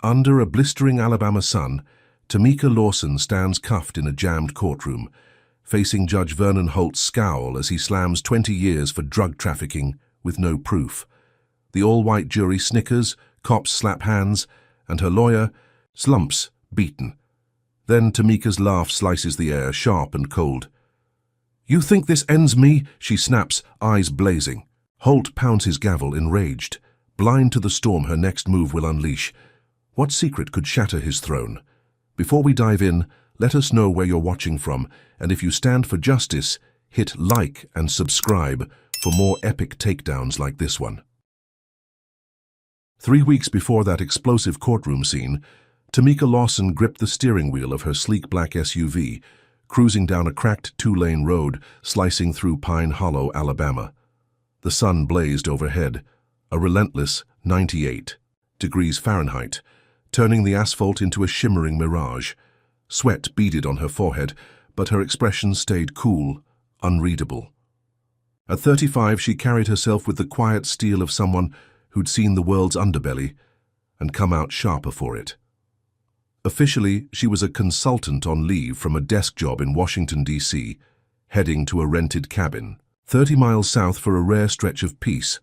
Under a blistering Alabama sun, Tamika Lawson stands cuffed in a jammed courtroom, facing Judge Vernon Holt's scowl as he slams 20 years for drug trafficking with no proof. The all-white jury snickers, cops slap hands, and her lawyer slumps, beaten. Then Tamika's laugh slices the air, sharp and cold. "You think this ends me?" she snaps, eyes blazing. Holt pounds his gavel, enraged, blind to the storm her next move will unleash. What secret could shatter his throne? Before we dive in, let us know where you're watching from, and if you stand for justice, hit like and subscribe for more epic takedowns like this one. 3 weeks before that explosive courtroom scene, Tamika Lawson gripped the steering wheel of her sleek black SUV, cruising down a cracked 2-lane road slicing through Pine Hollow, Alabama. The sun blazed overhead, a relentless 98 degrees Fahrenheit, turning the asphalt into a shimmering mirage. Sweat beaded on her forehead, but her expression stayed cool, unreadable. At 35, she carried herself with the quiet steel of someone who'd seen the world's underbelly and come out sharper for it. Officially, she was a consultant on leave from a desk job in Washington, D.C., heading to a rented cabin, 30 miles south for a rare stretch of peace.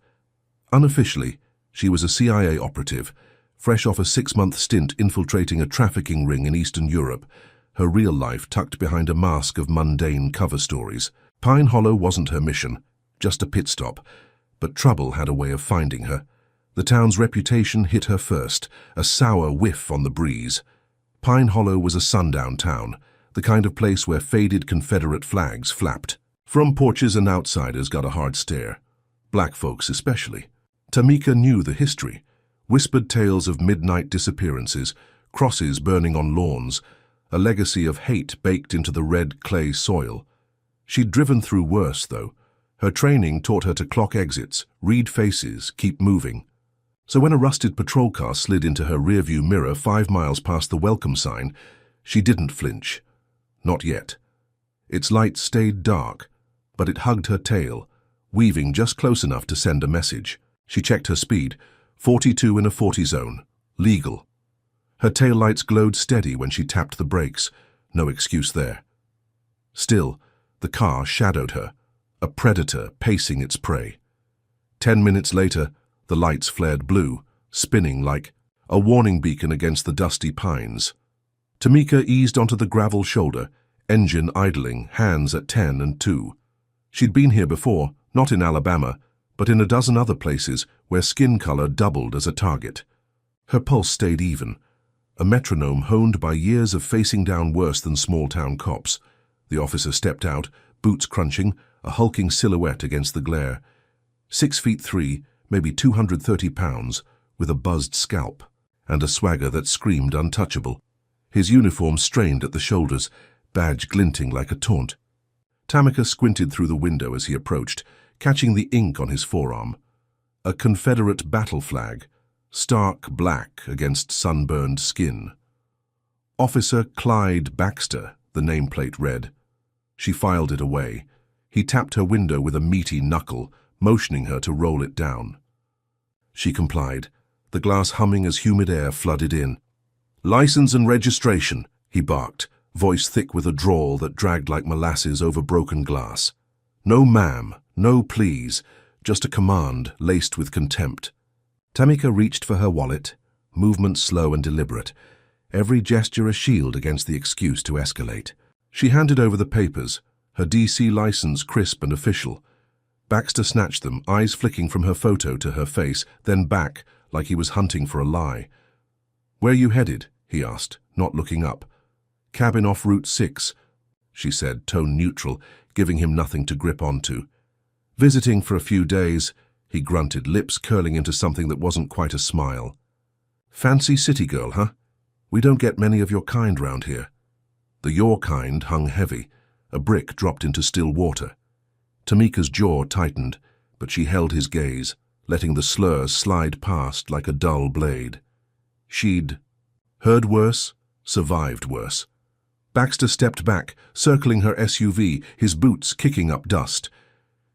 Unofficially, she was a CIA operative, fresh off a 6-month stint infiltrating a trafficking ring in Eastern Europe, her real life tucked behind a mask of mundane cover stories. Pine Hollow wasn't her mission, just a pit stop, but trouble had a way of finding her. The town's reputation hit her first, a sour whiff on the breeze. Pine Hollow was a sundown town, the kind of place where faded Confederate flags flapped. From porches and outsiders got a hard stare, black folks especially. Tamika knew the history. Whispered tales of midnight disappearances, crosses burning on lawns, a legacy of hate baked into the red clay soil. She'd driven through worse, though. Her training taught her to clock exits, read faces, keep moving. So when a rusted patrol car slid into her rearview mirror 5 miles past the welcome sign, she didn't flinch. Not yet. Its light stayed dark, but it hugged her tail, weaving just close enough to send a message. She checked her speed. 42 in a 40 zone. Legal. Her taillights glowed steady when she tapped the brakes. No excuse there. Still, the car shadowed her, a predator pacing its prey. 10 minutes later, the lights flared blue, spinning like a warning beacon against the dusty pines. Tamika eased onto the gravel shoulder, engine idling, hands at 10 and 2. She'd been here before, not in Alabama, but in a dozen other places where skin color doubled as a target. Her pulse stayed even, a metronome honed by years of facing down worse than small-town cops. The officer stepped out, boots crunching, a hulking silhouette against the glare. 6'3", maybe 230 pounds, with a buzzed scalp, and a swagger that screamed untouchable. His uniform strained at the shoulders, badge glinting like a taunt. Tamika squinted through the window as he approached, catching the ink on his forearm. A Confederate battle flag, stark black against sunburned skin. Officer Clyde Baxter, the nameplate read. She filed it away. He tapped her window with a meaty knuckle, motioning her to roll it down. She complied, the glass humming as humid air flooded in. "License and registration," he barked, voice thick with a drawl that dragged like molasses over broken glass. "No ma'am, no please, just a command laced with contempt." Tamika reached for her wallet, movement slow and deliberate, every gesture a shield against the excuse to escalate. She handed over the papers, her DC license crisp and official. Baxter snatched them, eyes flicking from her photo to her face, then back, like he was hunting for a lie. "Where you headed?" he asked, not looking up. "Cabin off Route 6, she said, tone neutral, giving him nothing to grip onto. "Visiting for a few days," he grunted, lips curling into something that wasn't quite a smile. "Fancy city girl, huh? We don't get many of your kind round here." The "your kind" hung heavy, a brick dropped into still water. Tamika's jaw tightened, but she held his gaze, letting the slur slide past like a dull blade. She'd heard worse, survived worse. Baxter stepped back, circling her SUV, his boots kicking up dust.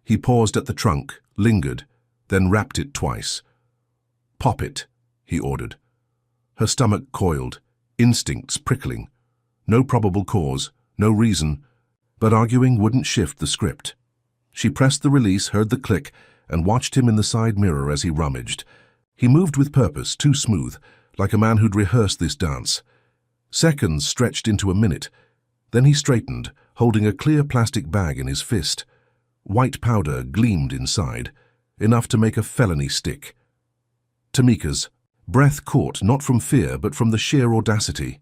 He paused at the trunk, lingered, then rapped it twice. "Pop it," he ordered. Her stomach coiled, instincts prickling. No probable cause, no reason, but arguing wouldn't shift the script. She pressed the release, heard the click, and watched him in the side mirror as he rummaged. He moved with purpose, too smooth, like a man who'd rehearsed this dance. Seconds stretched into a minute. Then he straightened, holding a clear plastic bag in his fist. White powder gleamed inside, enough to make a felony stick. Tamika's breath caught, not from fear, but from the sheer audacity.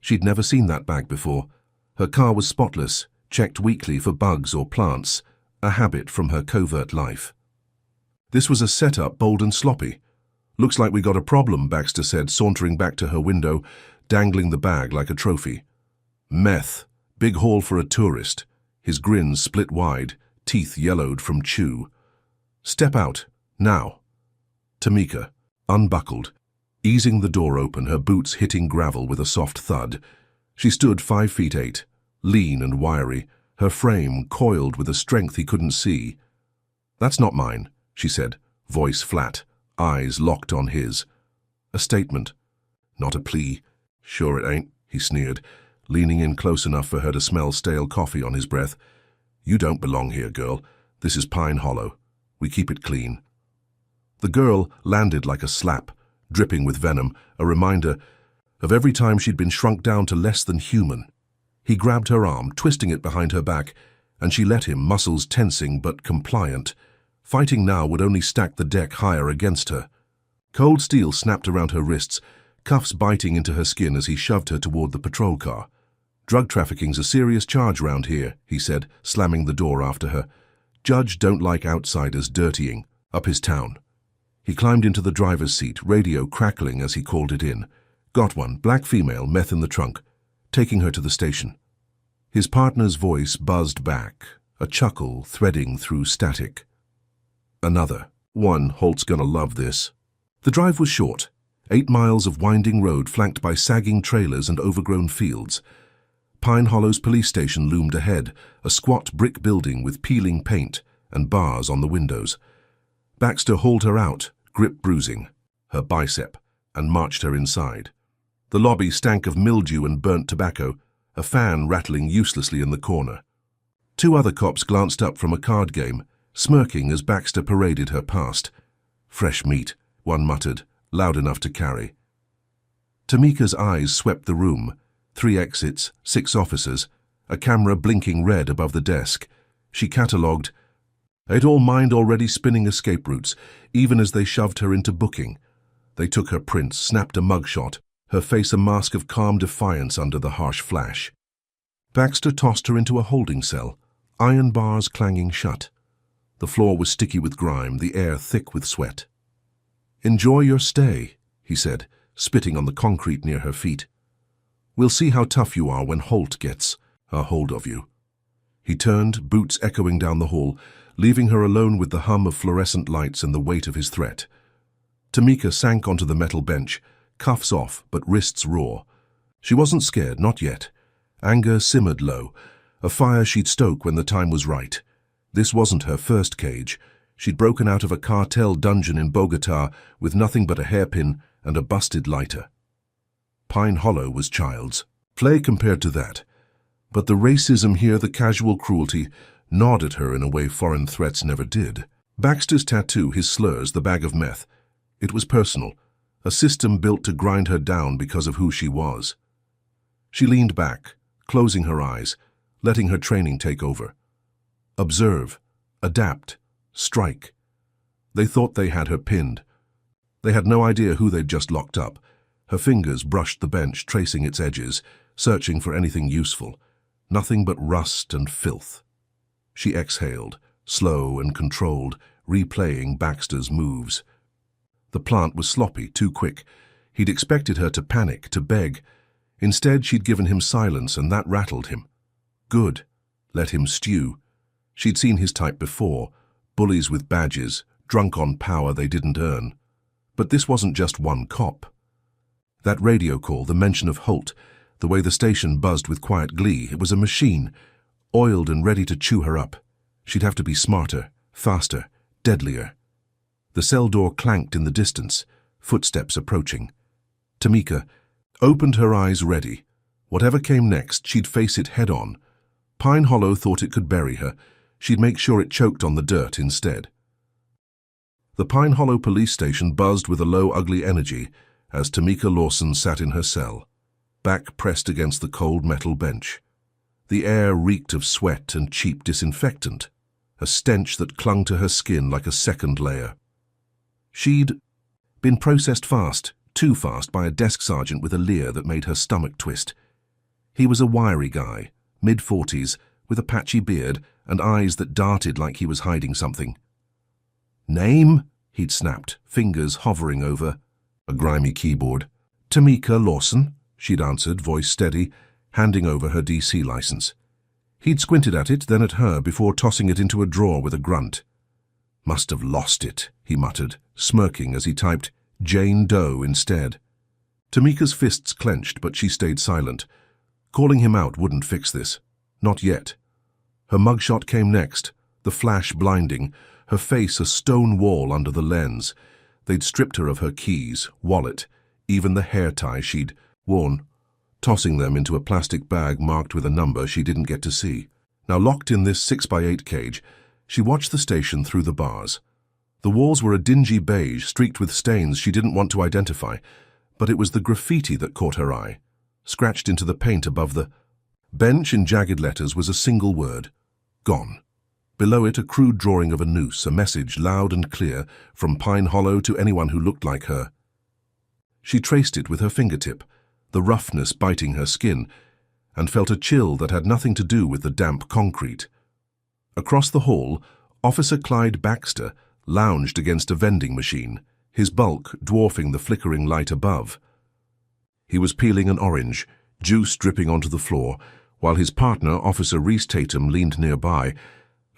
She'd never seen that bag before. Her car was spotless, checked weekly for bugs or plants, a habit from her covert life. This was a setup, bold and sloppy. "Looks like we got a problem," Baxter said, sauntering back to her window, dangling the bag like a trophy. "Meth. Big haul for a tourist." His grin split wide, teeth yellowed from chew. "Step out, now." Tamika unbuckled, easing the door open, her boots hitting gravel with a soft thud. She stood 5'8", lean and wiry, her frame coiled with a strength he couldn't see. "That's not mine," she said, voice flat, eyes locked on his. A statement, not a plea. "Sure it ain't," he sneered, leaning in close enough for her to smell stale coffee on his breath. "You don't belong here, girl. This is Pine Hollow. We keep it clean." The girl landed like a slap, dripping with venom, a reminder of every time she'd been shrunk down to less than human. He grabbed her arm, twisting it behind her back, and she let him, muscles tensing but compliant. Fighting now would only stack the deck higher against her. Cold steel snapped around her wrists, cuffs biting into her skin as he shoved her toward the patrol car. "Drug trafficking's a serious charge round here," he said, slamming the door after her. "Judge don't like outsiders dirtying up his town." He climbed into the driver's seat, radio crackling as he called it in. "Got one, black female, meth in the trunk. Taking her to the station." His partner's voice buzzed back, a chuckle threading through static. "Another. One, Holt's gonna love this." The drive was short, 8 miles of winding road flanked by sagging trailers and overgrown fields. Pine Hollow's police station loomed ahead, a squat brick building with peeling paint and bars on the windows. Baxter hauled her out, grip bruising, her bicep, and marched her inside. The lobby stank of mildew and burnt tobacco, a fan rattling uselessly in the corner. 2 other cops glanced up from a card game, smirking as Baxter paraded her past. "Fresh meat," one muttered, loud enough to carry. Tamika's eyes swept the room. 3 exits, 6 officers, a camera blinking red above the desk. She catalogued, "Ain't all mind already spinning escape routes," even as they shoved her into booking. They took her prints, snapped a mugshot, her face a mask of calm defiance under the harsh flash. Baxter tossed her into a holding cell, iron bars clanging shut. The floor was sticky with grime, the air thick with sweat. "Enjoy your stay," he said, spitting on the concrete near her feet. "We'll see how tough you are when Holt gets a hold of you." He turned, boots echoing down the hall, leaving her alone with the hum of fluorescent lights and the weight of his threat. Tamika sank onto the metal bench, cuffs off but wrists raw. She wasn't scared, not yet. Anger simmered low, a fire she'd stoke when the time was right. This wasn't her first cage. She'd broken out of a cartel dungeon in Bogota with nothing but a hairpin and a busted lighter. Pine Hollow was child's play compared to that. But the racism here, the casual cruelty, gnawed at her in a way foreign threats never did. Baxter's tattoo, his slurs, the bag of meth. It was personal, a system built to grind her down because of who she was. She leaned back, closing her eyes, letting her training take over. Observe, adapt, strike. They thought they had her pinned. They had no idea who they'd just locked up. Her fingers brushed the bench, tracing its edges, searching for anything useful. Nothing but rust and filth. She exhaled, slow and controlled, replaying Baxter's moves. The plant was sloppy, too quick. He'd expected her to panic, to beg. Instead, she'd given him silence, and that rattled him. Good. Let him stew. She'd seen his type before, bullies with badges, drunk on power they didn't earn. But this wasn't just one cop. That radio call, the mention of Holt, the way the station buzzed with quiet glee, it was a machine, oiled and ready to chew her up. She'd have to be smarter, faster, deadlier. The cell door clanked in the distance, footsteps approaching. Tamika opened her eyes ready. Whatever came next, she'd face it head-on. Pine Hollow thought it could bury her. She'd make sure it choked on the dirt instead. The Pine Hollow police station buzzed with a low, ugly energy as Tamika Lawson sat in her cell, back pressed against the cold metal bench. The air reeked of sweat and cheap disinfectant, a stench that clung to her skin like a second layer. She'd been processed fast, too fast, by a desk sergeant with a leer that made her stomach twist. He was a wiry guy, mid-40s, with a patchy beard and eyes that darted like he was hiding something. "Name?" he'd snapped, fingers hovering over a grimy keyboard. "Tamika Lawson," she'd answered, voice steady, handing over her DC license. He'd squinted at it, then at her, before tossing it into a drawer with a grunt. "Must have lost it," he muttered, smirking as he typed Jane Doe instead. Tamika's fists clenched, but she stayed silent. Calling him out wouldn't fix this. Not yet. Her mugshot came next, the flash blinding, her face a stone wall under the lens. They'd stripped her of her keys, wallet, even the hair tie she'd worn, tossing them into a plastic bag marked with a number she didn't get to see. Now locked in this 6x8 cage, she watched the station through the bars. The walls were a dingy beige streaked with stains she didn't want to identify, but it was the graffiti that caught her eye. Scratched into the paint above the bench in jagged letters was a single word: gone. Below it, a crude drawing of a noose, a message loud and clear from Pine Hollow to anyone who looked like her. She traced it with her fingertip, the roughness biting her skin, and felt a chill that had nothing to do with the damp concrete. Across the hall, Officer Clyde Baxter lounged against a vending machine, his bulk dwarfing the flickering light above. He was peeling an orange, juice dripping onto the floor, while his partner, Officer Reese Tatum, leaned nearby,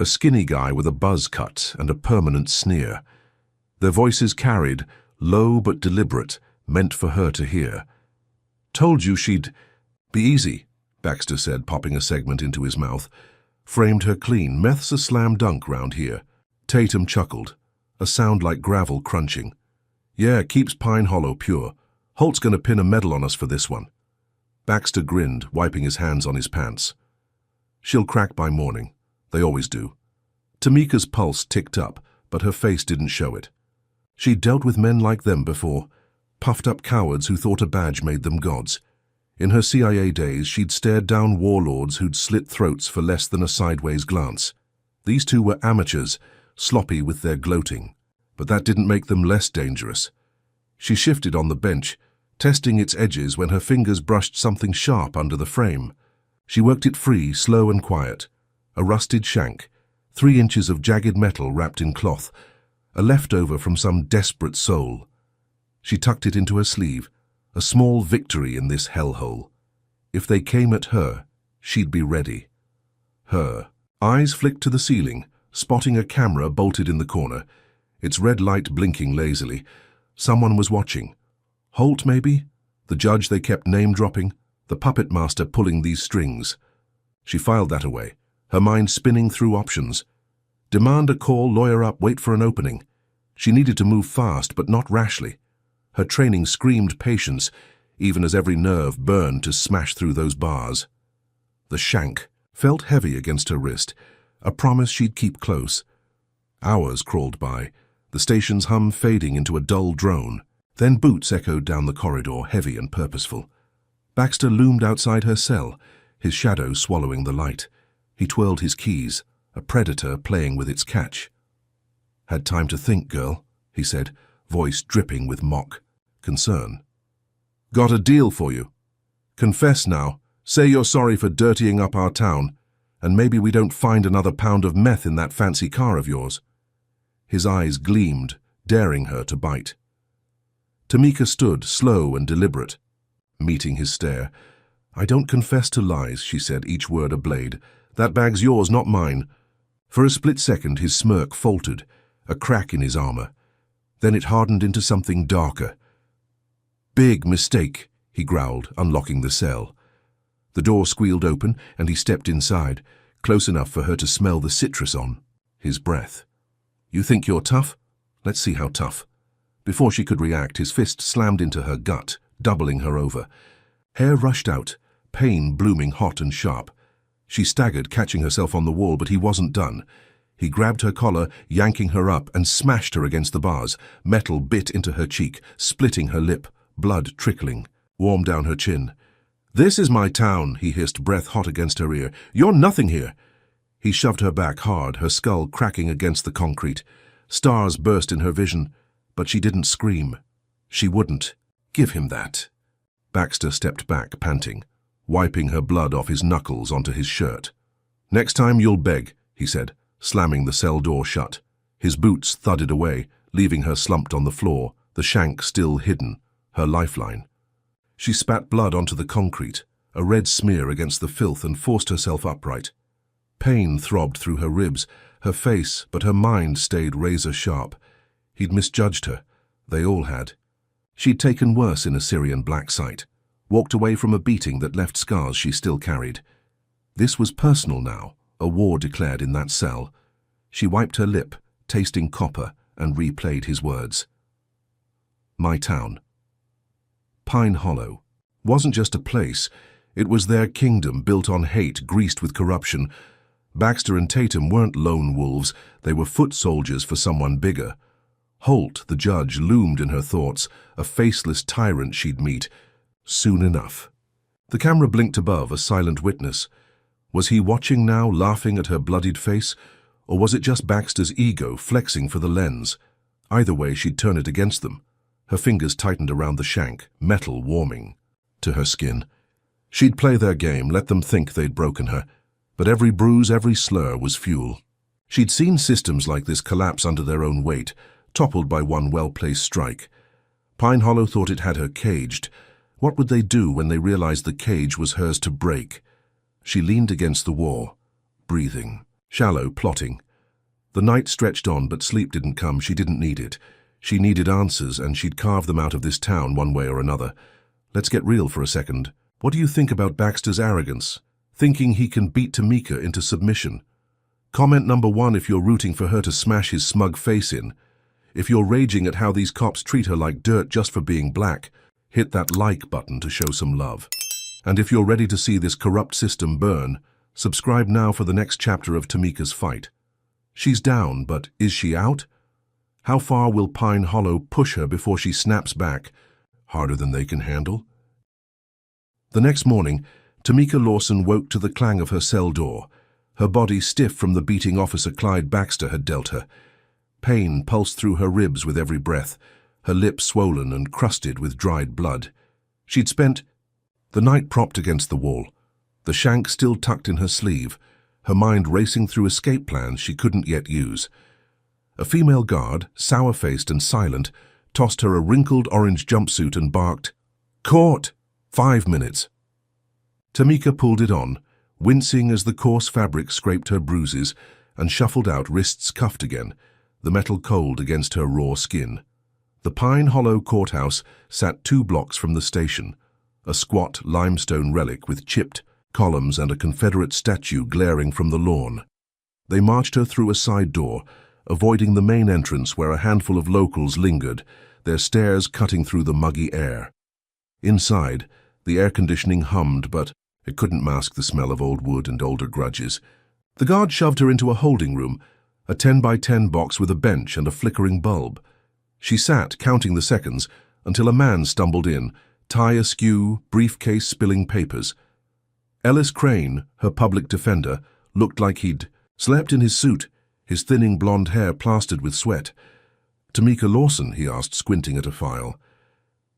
a skinny guy with a buzz cut and a permanent sneer. Their voices carried, low but deliberate, meant for her to hear. "Told you she'd be easy," Baxter said, popping a segment into his mouth. "Framed her clean. Meth's a slam dunk round here." Tatum chuckled, a sound like gravel crunching. "Yeah, keeps Pine Hollow pure. Holt's gonna pin a medal on us for this one." Baxter grinned, wiping his hands on his pants. "She'll crack by morning. They always do." Tamika's pulse ticked up, but her face didn't show it. She'd dealt with men like them before, puffed-up cowards who thought a badge made them gods. In her CIA days, she'd stared down warlords who'd slit throats for less than a sideways glance. These two were amateurs, sloppy with their gloating, but that didn't make them less dangerous. She shifted on the bench, testing its edges when her fingers brushed something sharp under the frame. She worked it free, slow and quiet. A rusted shank, 3 inches of jagged metal wrapped in cloth, a leftover from some desperate soul. She tucked it into her sleeve, a small victory in this hellhole. If they came at her, she'd be ready. Her eyes flicked to the ceiling, spotting a camera bolted in the corner, its red light blinking lazily. Someone was watching. Holt, maybe? The judge they kept name-dropping? The puppet master pulling these strings? She filed that away, her mind spinning through options. Demand a call, lawyer up, wait for an opening. She needed to move fast, but not rashly. Her training screamed patience, even as every nerve burned to smash through those bars. The shank felt heavy against her wrist, a promise she'd keep close. Hours crawled by, the station's hum fading into a dull drone. Then boots echoed down the corridor, heavy and purposeful. Baxter loomed outside her cell, his shadow swallowing the light. He twirled his keys, a predator playing with its catch. "Had time to think, girl," he said, voice dripping with mock concern. "Got a deal for you. Confess now. Say you're sorry for dirtying up our town, and maybe we don't find another pound of meth in that fancy car of yours." His eyes gleamed, daring her to bite. Tamika stood, slow and deliberate, meeting his stare. "I don't confess to lies," she said, each word a blade. "That bag's yours, not mine." For a split second, his smirk faltered, a crack in his armor. Then it hardened into something darker. "Big mistake," he growled, unlocking the cell. The door squealed open, and he stepped inside, close enough for her to smell the citrus on his breath. "You think you're tough? Let's see how tough." Before she could react, his fist slammed into her gut, doubling her over. Hair rushed out, pain blooming hot and sharp. She staggered, catching herself on the wall, but he wasn't done. He grabbed her collar, yanking her up, and smashed her against the bars. Metal bit into her cheek, splitting her lip, blood trickling, warm down her chin. "This is my town," he hissed, breath hot against her ear. "You're nothing here." He shoved her back hard, her skull cracking against the concrete. Stars burst in her vision, but she didn't scream. She wouldn't. Give him that. Baxter stepped back, panting, wiping her blood off his knuckles onto his shirt. "Next time you'll beg," he said, slamming the cell door shut. His boots thudded away, leaving her slumped on the floor, the shank still hidden, her lifeline. She spat blood onto the concrete, a red smear against the filth, and forced herself upright. Pain throbbed through her ribs, her face, but her mind stayed razor-sharp. He'd misjudged her. They all had. She'd taken worse in a Syrian black site, walked away from a beating that left scars she still carried. This was personal now, a war declared in that cell. She wiped her lip, tasting copper, and replayed his words. My town. Pine Hollow wasn't just a place. It was their kingdom, built on hate, greased with corruption. Baxter and Tatum weren't lone wolves. They were foot soldiers for someone bigger. Holt, the judge, loomed in her thoughts, a faceless tyrant she'd meet. Soon enough. The camera blinked above, a silent witness. Was he watching now, laughing at her bloodied face? Or was it just Baxter's ego flexing for the lens? Either way, she'd turn it against them. Her fingers tightened around the shank, metal warming to her skin. She'd play their game, let them think they'd broken her. But every bruise, every slur was fuel. She'd seen systems like this collapse under their own weight, toppled by one well-placed strike. Pine Hollow thought it had her caged. What would they do when they realized the cage was hers to break? She leaned against the wall, breathing, shallow, plotting. The night stretched on, but sleep didn't come. She didn't need it. She needed answers, and she'd carve them out of this town one way or another. Let's get real for a second. What do you think about Baxter's arrogance? Thinking he can beat Tamika into submission? Comment number 1 if you're rooting for her to smash his smug face in. If you're raging at how these cops treat her like dirt just for being black, hit that like button to show some love. And if you're ready to see this corrupt system burn, subscribe now for the next chapter of Tamika's fight. She's down, but is she out? How far will Pine Hollow push her before she snaps back, harder than they can handle? The next morning, Tamika Lawson woke to the clang of her cell door, her body stiff from the beating Officer Clyde Baxter had dealt her. Pain pulsed through her ribs with every breath, her lips swollen and crusted with dried blood. She'd spent the night propped against the wall, the shank still tucked in her sleeve, her mind racing through escape plans she couldn't yet use. A female guard, sour-faced and silent, tossed her a wrinkled orange jumpsuit and barked, "Court! 5 minutes." Tamika pulled it on, wincing as the coarse fabric scraped her bruises, and shuffled out, wrists cuffed again, the metal cold against her raw skin. The Pine Hollow courthouse sat 2 blocks from the station, a squat limestone relic with chipped columns and a Confederate statue glaring from the lawn. They marched her through a side door, avoiding the main entrance where a handful of locals lingered, their stares cutting through the muggy air. Inside, the air conditioning hummed, but it couldn't mask the smell of old wood and older grudges. The guard shoved her into a holding room, a 10-by-10 box with a bench and a flickering bulb. She sat, counting the seconds, until a man stumbled in, tie askew, briefcase spilling papers. Ellis Crane, her public defender, looked like he'd slept in his suit, his thinning blonde hair plastered with sweat. "Tamika Lawson?" he asked, squinting at a file.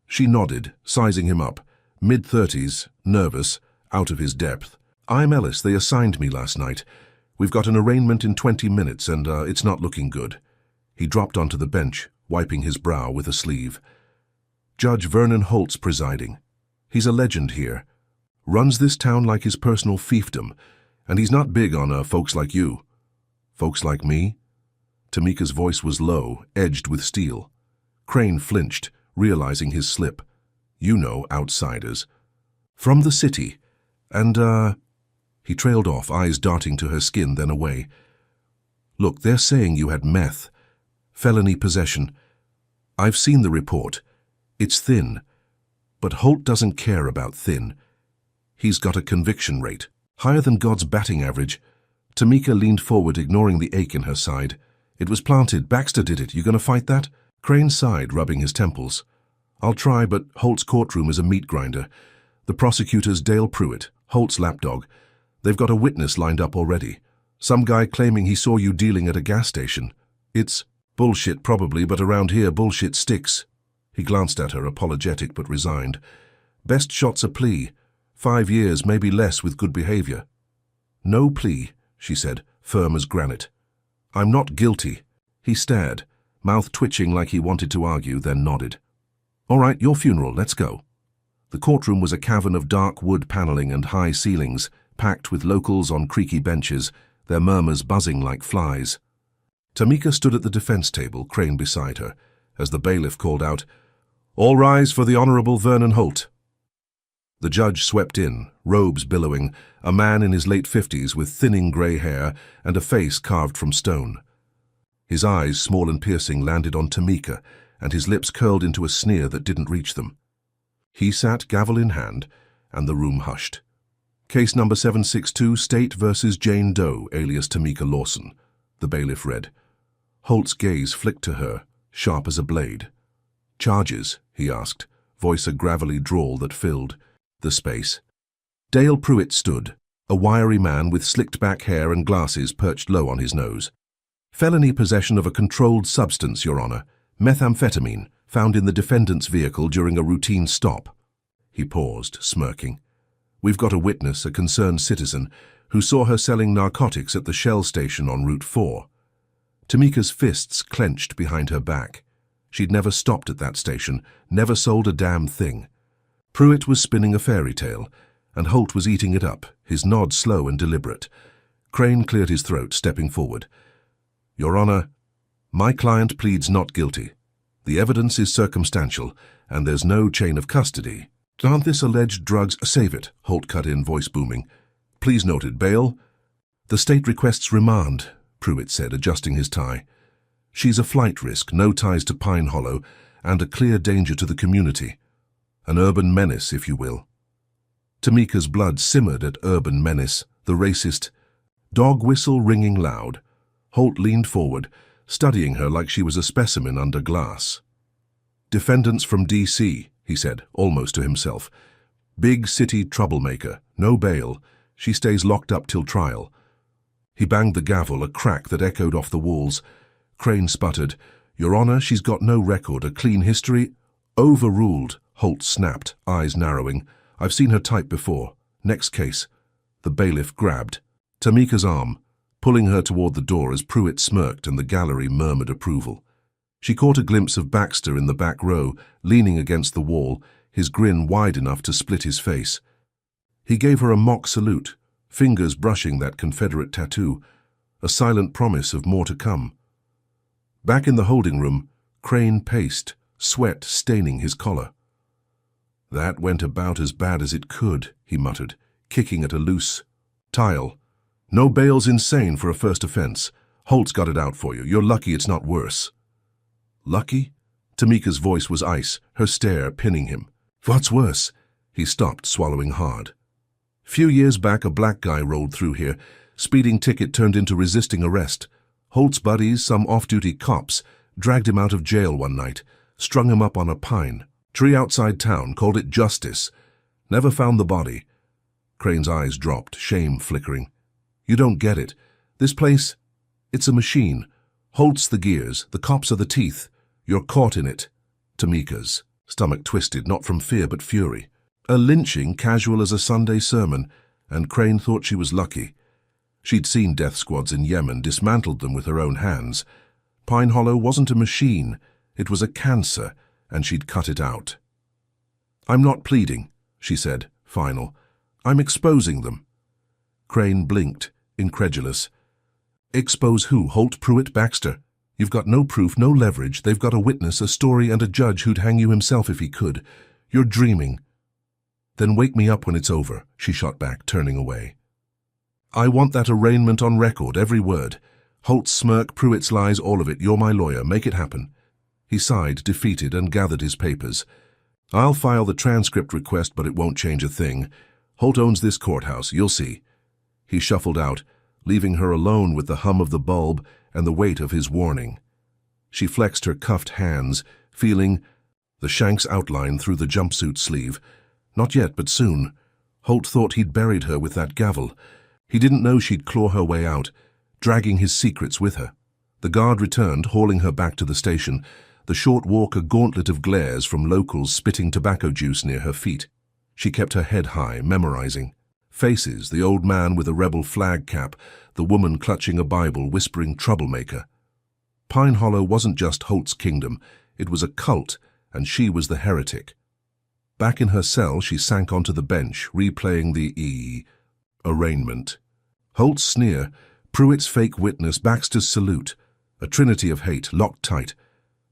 She nodded, sizing him up, mid-30s, nervous, out of his depth. "I'm Ellis. They assigned me last night. We've got an arraignment in 20 minutes, and it's not looking good." He dropped onto the bench, wiping his brow with a sleeve. "Judge Vernon Holt's presiding. He's a legend here. Runs this town like his personal fiefdom, and he's not big on folks like you." "Folks like me?" Tamika's voice was low, edged with steel. Crane flinched, realizing his slip. "You know, outsiders. From the city. And, He trailed off, eyes darting to her skin, then away. "Look, they're saying you had meth. Felony possession. I've seen the report. It's thin. But Holt doesn't care about thin. He's got a conviction rate, higher than God's batting average. Tamika leaned forward, ignoring the ache in her side. It was planted. Baxter did it. You gonna fight that? Crane sighed, rubbing his temples. I'll try, but Holt's courtroom is a meat grinder. The prosecutor's Dale Pruitt, Holt's lapdog. They've got a witness lined up already. Some guy claiming he saw you dealing at a gas station. It's bullshit probably, but around here bullshit sticks. He glanced at her, apologetic but resigned. Best shot's a plea. 5 years, maybe less with good behavior. No plea, she said, firm as granite. I'm not guilty. He stared, mouth twitching like he wanted to argue, then nodded. All right, your funeral, let's go. The courtroom was a cavern of dark wood paneling and high ceilings, packed with locals on creaky benches, their murmurs buzzing like flies. Tamika stood at the defense table, Crane beside her, as the bailiff called out, All rise for the Honorable Vernon Holt. The judge swept in, robes billowing, a man in his late 50s with thinning grey hair and a face carved from stone. His eyes, small and piercing, landed on Tamika, and his lips curled into a sneer that didn't reach them. He sat, gavel in hand, and the room hushed. Case number 762, State versus Jane Doe, alias Tamika Lawson, the bailiff read. Holt's gaze flicked to her, sharp as a blade. Charges, he asked, voice a gravelly drawl that filled the space. Dale Pruitt stood, a wiry man with slicked-back hair and glasses perched low on his nose. Felony possession of a controlled substance, Your Honor, methamphetamine, found in the defendant's vehicle during a routine stop. He paused, smirking. We've got a witness, a concerned citizen, who saw her selling narcotics at the Shell station on Route 4. Tamika's fists clenched behind her back. She'd never stopped at that station, never sold a damn thing. Pruitt was spinning a fairy tale, and Holt was eating it up, his nod slow and deliberate. Crane cleared his throat, stepping forward. Your Honor, my client pleads not guilty. The evidence is circumstantial, and there's no chain of custody. Aren't this alleged drugs? Save it, Holt cut in, voice booming. Please noted, bail. The state requests remand, Pruitt said, adjusting his tie. She's a flight risk, no ties to Pine Hollow, and a clear danger to the community. An urban menace, if you will. Tamika's blood simmered at urban menace, the racist dog whistle ringing loud. Holt leaned forward, studying her like she was a specimen under glass. Defendants from D.C., he said, almost to himself. Big city troublemaker, no bail. She stays locked up till trial. He banged the gavel, a crack that echoed off the walls. Crane sputtered, Your Honor, she's got no record, a clean history. Overruled, Holt snapped, eyes narrowing. I've seen her type before. Next case. The bailiff grabbed Tamika's arm, pulling her toward the door as Pruitt smirked and the gallery murmured approval. She caught a glimpse of Baxter in the back row, leaning against the wall, his grin wide enough to split his face. He gave her a mock salute, fingers brushing that Confederate tattoo, a silent promise of more to come. Back in the holding room, Crane paced, sweat staining his collar. That went about as bad as it could, he muttered, kicking at a loose tile. No bail's insane for a first offense. Holt's got it out for you. You're lucky it's not worse. Lucky? Tamika's voice was ice, her stare pinning him. What's worse? He stopped, swallowing hard. Few years back, a black guy rolled through here. Speeding ticket turned into resisting arrest. Holt's buddies, some off-duty cops, dragged him out of jail one night, strung him up on a pine tree outside town, called it justice. Never found the body. Crane's eyes dropped, shame flickering. You don't get it. This place, it's a machine. Holt's the gears, the cops are the teeth. You're caught in it. Tamika's stomach twisted, not from fear but fury. A lynching casual as a Sunday sermon, and Crane thought she was lucky. She'd seen death squads in Yemen, dismantled them with her own hands. Pine Hollow wasn't a machine, it was a cancer, and she'd cut it out. I'm not pleading, she said, final. I'm exposing them. Crane blinked, incredulous. Expose who? Holt, Pruitt, Baxter? You've got no proof, no leverage. They've got a witness, a story, and a judge who'd hang you himself if he could. You're dreaming. Then wake me up when it's over, she shot back, turning away. I want that arraignment on record, every word. Holt's smirk, Pruitt's lies, all of it. You're my lawyer. Make it happen. He sighed, defeated, and gathered his papers. I'll file the transcript request, but it won't change a thing. Holt owns this courthouse, you'll see. He shuffled out, leaving her alone with the hum of the bulb and the weight of his warning. She flexed her cuffed hands, feeling the shank's outline through the jumpsuit sleeve. Not yet, but soon. Holt thought he'd buried her with that gavel. He didn't know she'd claw her way out, dragging his secrets with her. The guard returned, hauling her back to the station, the short walk a gauntlet of glares from locals spitting tobacco juice near her feet. She kept her head high, memorizing. Faces, the old man with a rebel flag cap, the woman clutching a Bible, whispering troublemaker. Pine Hollow wasn't just Holt's kingdom, it was a cult, and she was the heretic. Back in her cell, she sank onto the bench, replaying the arraignment. Holt's sneer, Pruitt's fake witness, Baxter's salute, a trinity of hate, locked tight.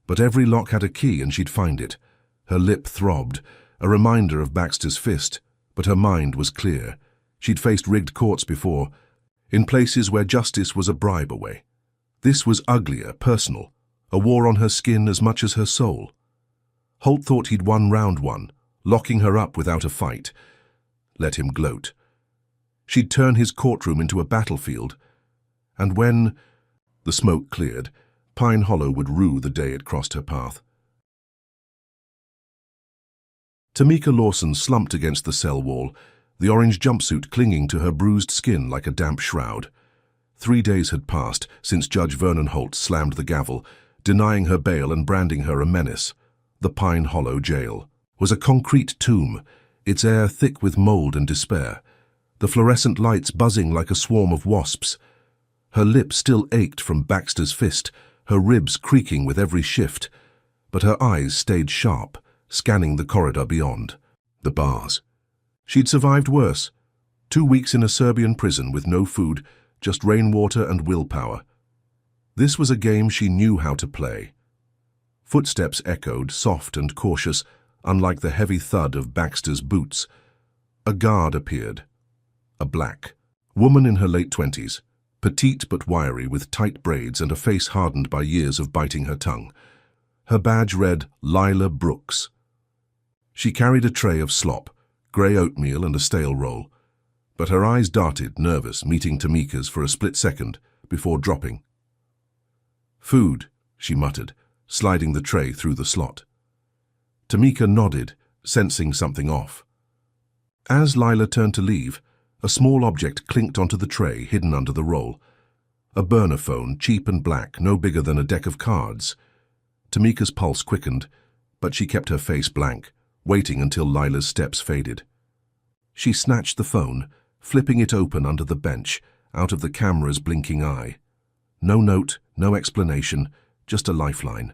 But every lock had a key and she'd find it. Her lip throbbed, a reminder of Baxter's fist, but her mind was clear. She'd faced rigged courts before, in places where justice was a bribe away. This was uglier, personal, a war on her skin as much as her soul. Holt thought he'd won round one, locking her up without a fight. Let him gloat. She'd turn his courtroom into a battlefield, and when the smoke cleared, Pine Hollow would rue the day it crossed her path. Tamika Lawson slumped against the cell wall, the orange jumpsuit clinging to her bruised skin like a damp shroud. 3 days had passed since Judge Vernon Holt slammed the gavel, denying her bail and branding her a menace. The Pine Hollow jail was a concrete tomb, its air thick with mold and despair, the fluorescent lights buzzing like a swarm of wasps. Her lip still ached from Baxter's fist, her ribs creaking with every shift, but her eyes stayed sharp, scanning the corridor beyond. The bars. She'd survived worse. 2 weeks in a Serbian prison with no food, just rainwater and willpower. This was a game she knew how to play. Footsteps echoed, soft and cautious, unlike the heavy thud of Baxter's boots. A guard appeared. A black woman in her late 20s, petite but wiry with tight braids and a face hardened by years of biting her tongue. Her badge read Lila Brooks. She carried a tray of slop, grey oatmeal and a stale roll, but her eyes darted, nervous, meeting Tamika's for a split second before dropping. "Food," she muttered, sliding the tray through the slot. Tamika nodded, sensing something off. As Lila turned to leave, a small object clinked onto the tray hidden under the roll. A burner phone, cheap and black, no bigger than a deck of cards. Tamika's pulse quickened, but she kept her face blank, waiting until Lila's steps faded. She snatched the phone, flipping it open under the bench, out of the camera's blinking eye. No note, no explanation, just a lifeline.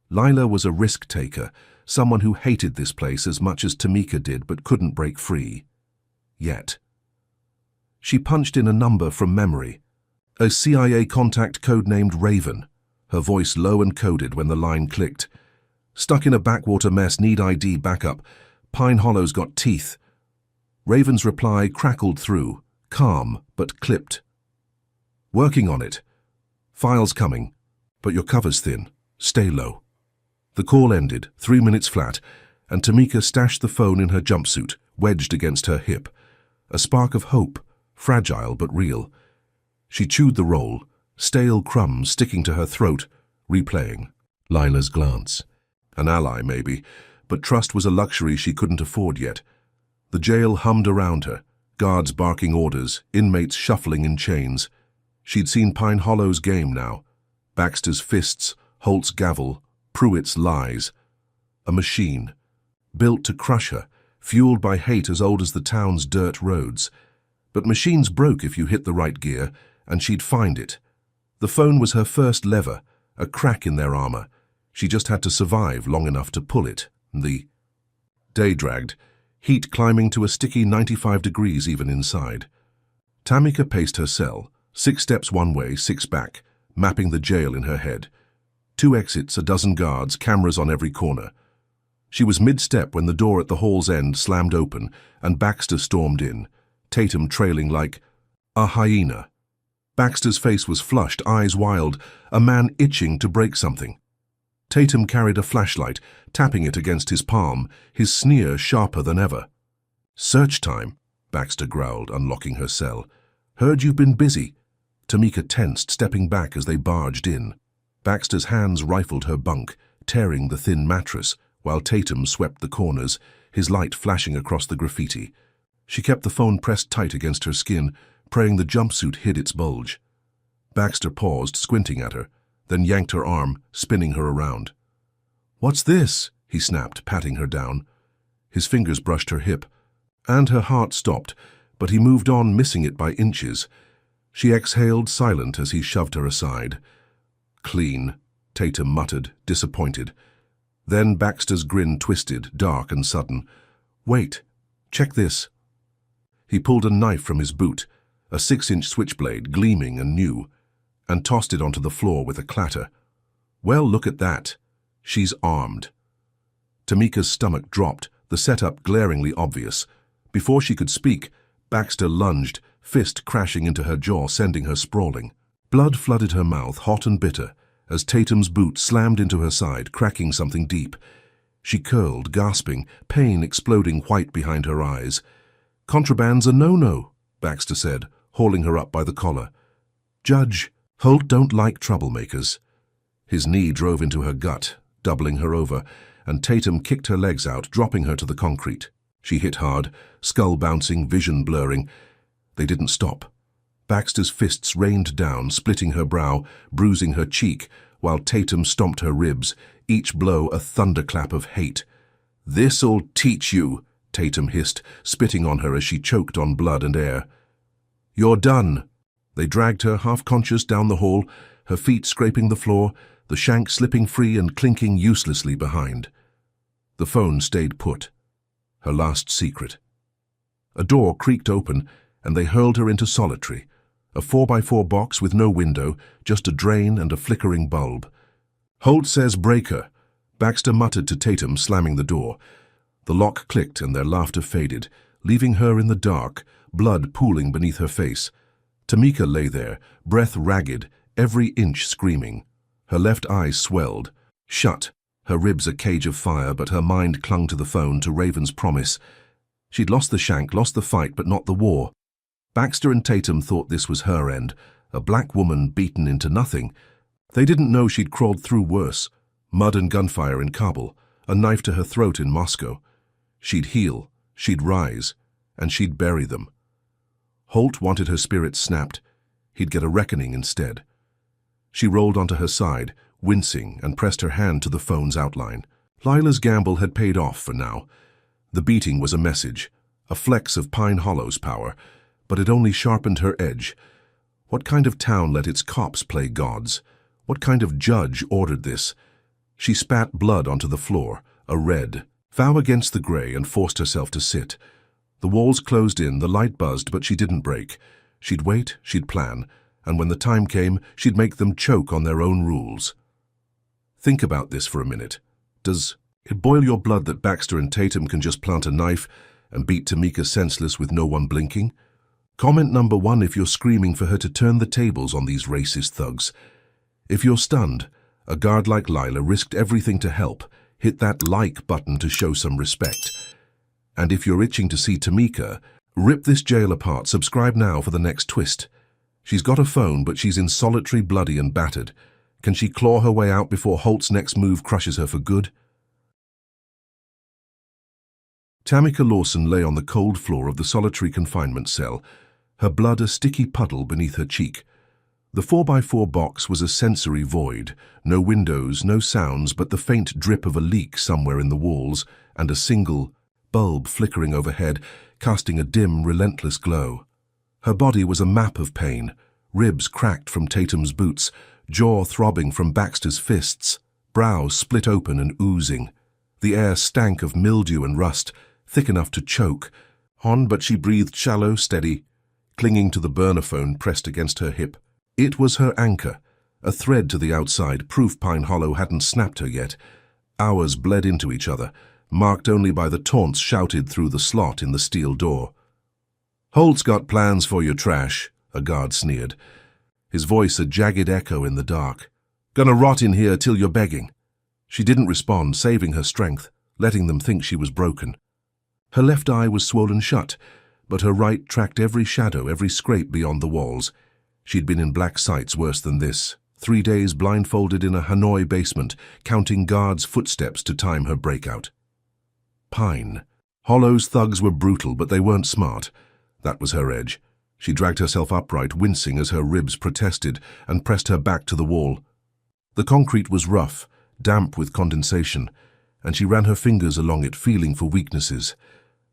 Lila was a risk-taker, someone who hated this place as much as Tamika did but couldn't break free. Yet. She punched in a number from memory, a CIA contact codenamed Raven, her voice low and coded when the line clicked. "Stuck in a backwater mess, need ID backup. Pine Hollow's got teeth." Raven's reply crackled through, calm but clipped. "Working on it. Files coming, but your cover's thin. Stay low." The call ended, 3 minutes flat, and Tamika stashed the phone in her jumpsuit, wedged against her hip. A spark of hope, fragile but real. She chewed the roll, stale crumbs sticking to her throat, replaying. Lila's glance. An ally, maybe, but trust was a luxury she couldn't afford yet. The jail hummed around her, guards barking orders, inmates shuffling in chains. She'd seen Pine Hollow's game now. Baxter's fists, Holt's gavel, Pruitt's lies. A machine, built to crush her, fueled by hate as old as the town's dirt roads. But machines broke if you hit the right gear, and she'd find it. The phone was her first lever, a crack in their armor. She just had to survive long enough to pull it. The day dragged, heat climbing to a sticky 95 degrees even inside. Tamika paced her cell, 6 steps one way, 6 back, mapping the jail in her head. 2 exits, a dozen guards, cameras on every corner. She was mid-step when the door at the hall's end slammed open and Baxter stormed in, Tatum trailing like a hyena. Baxter's face was flushed, eyes wild, a man itching to break something. Tatum carried a flashlight, tapping it against his palm, his sneer sharper than ever. "Search time," Baxter growled, unlocking her cell. "Heard you've been busy." Tamika tensed, stepping back as they barged in. Baxter's hands rifled her bunk, tearing the thin mattress, while Tatum swept the corners, his light flashing across the graffiti. She kept the phone pressed tight against her skin, praying the jumpsuit hid its bulge. Baxter paused, squinting at her, then yanked her arm, spinning her around. "What's this?" he snapped, patting her down. His fingers brushed her hip, and her heart stopped, but he moved on, missing it by inches. She exhaled, silent, as he shoved her aside. "Clean," Tatum muttered, disappointed. Then Baxter's grin twisted, dark and sudden. "Wait, check this." He pulled a knife from his boot, a 6-inch switchblade, gleaming and new, and tossed it onto the floor with a clatter. "Well, look at that. She's armed." Tamika's stomach dropped, the setup glaringly obvious. Before she could speak, Baxter lunged, fist crashing into her jaw, sending her sprawling. Blood flooded her mouth, hot and bitter, as Tatum's boot slammed into her side, cracking something deep. She curled, gasping, pain exploding white behind her eyes. "Contraband's a no-no," Baxter said, hauling her up by the collar. "Judge, Holt don't like troublemakers." His knee drove into her gut, doubling her over, and Tatum kicked her legs out, dropping her to the concrete. She hit hard, skull bouncing, vision blurring. They didn't stop. Baxter's fists rained down, splitting her brow, bruising her cheek, while Tatum stomped her ribs, each blow a thunderclap of hate. "This'll teach you," Tatum hissed, spitting on her as she choked on blood and air. "You're done." They dragged her, half-conscious, down the hall, her feet scraping the floor, the shank slipping free and clinking uselessly behind. The phone stayed put. Her last secret. A door creaked open, and they hurled her into solitary, a 4x4 box with no window, just a drain and a flickering bulb. "Holt says break her," Baxter muttered to Tatum, slamming the door. The lock clicked and their laughter faded, leaving her in the dark, blood pooling beneath her face. Tamika lay there, breath ragged, every inch screaming. Her left eye swelled, shut, her ribs a cage of fire, but her mind clung to the phone, to Raven's promise. She'd lost the shank, lost the fight, but not the war. Baxter and Tatum thought this was her end, a black woman beaten into nothing. They didn't know she'd crawled through worse. Mud and gunfire in Kabul, a knife to her throat in Moscow. She'd heal, she'd rise, and she'd bury them. Holt wanted her spirit snapped. He'd get a reckoning instead. She rolled onto her side, wincing, and pressed her hand to the phone's outline. Lila's gamble had paid off for now. The beating was a message, a flex of Pine Hollow's power, but it only sharpened her edge. What kind of town let its cops play gods? What kind of judge ordered this? She spat blood onto the floor, a red, vow against the gray, and forced herself to sit. The walls closed in, the light buzzed, but she didn't break. She'd wait, she'd plan, and when the time came, she'd make them choke on their own rules. Think about this for a minute. Does it boil your blood that Baxter and Tatum can just plant a knife and beat Tamika senseless with no one blinking? Comment number 1 if you're screaming for her to turn the tables on these racist thugs. If you're stunned, a guard like Lila risked everything to help. Hit that like button to show some respect. And if you're itching to see Tamika, rip this jail apart. Subscribe now for the next twist. She's got a phone, but she's in solitary, bloody and battered. Can she claw her way out before Holt's next move crushes her for good? Tamika Lawson lay on the cold floor of the solitary confinement cell, her blood a sticky puddle beneath her cheek. The 4x4 box was a sensory void, no windows, no sounds, but the faint drip of a leak somewhere in the walls and a single bulb flickering overhead, casting a dim, relentless glow. Her body was a map of pain, ribs cracked from Tatum's boots, jaw throbbing from Baxter's fists, brows split open and oozing. The air stank of mildew and rust, thick enough to choke. But she breathed shallow, steady, clinging to the burner phone pressed against her hip. It was her anchor, a thread to the outside, proof Pine Hollow hadn't snapped her yet. Hours bled into each other, marked only by the taunts shouted through the slot in the steel door. "Holt's got plans for your trash," a guard sneered, his voice a jagged echo in the dark. "Gonna rot in here till you're begging." She didn't respond, saving her strength, letting them think she was broken. Her left eye was swollen shut, but her right tracked every shadow, every scrape beyond the walls. She'd been in black sights worse than this. 3 days blindfolded in a Hanoi basement, counting guards' footsteps to time her breakout. Pine. Hollow's thugs were brutal, but they weren't smart. That was her edge. She dragged herself upright, wincing as her ribs protested, and pressed her back to the wall. The concrete was rough, damp with condensation, and she ran her fingers along it, feeling for weaknesses.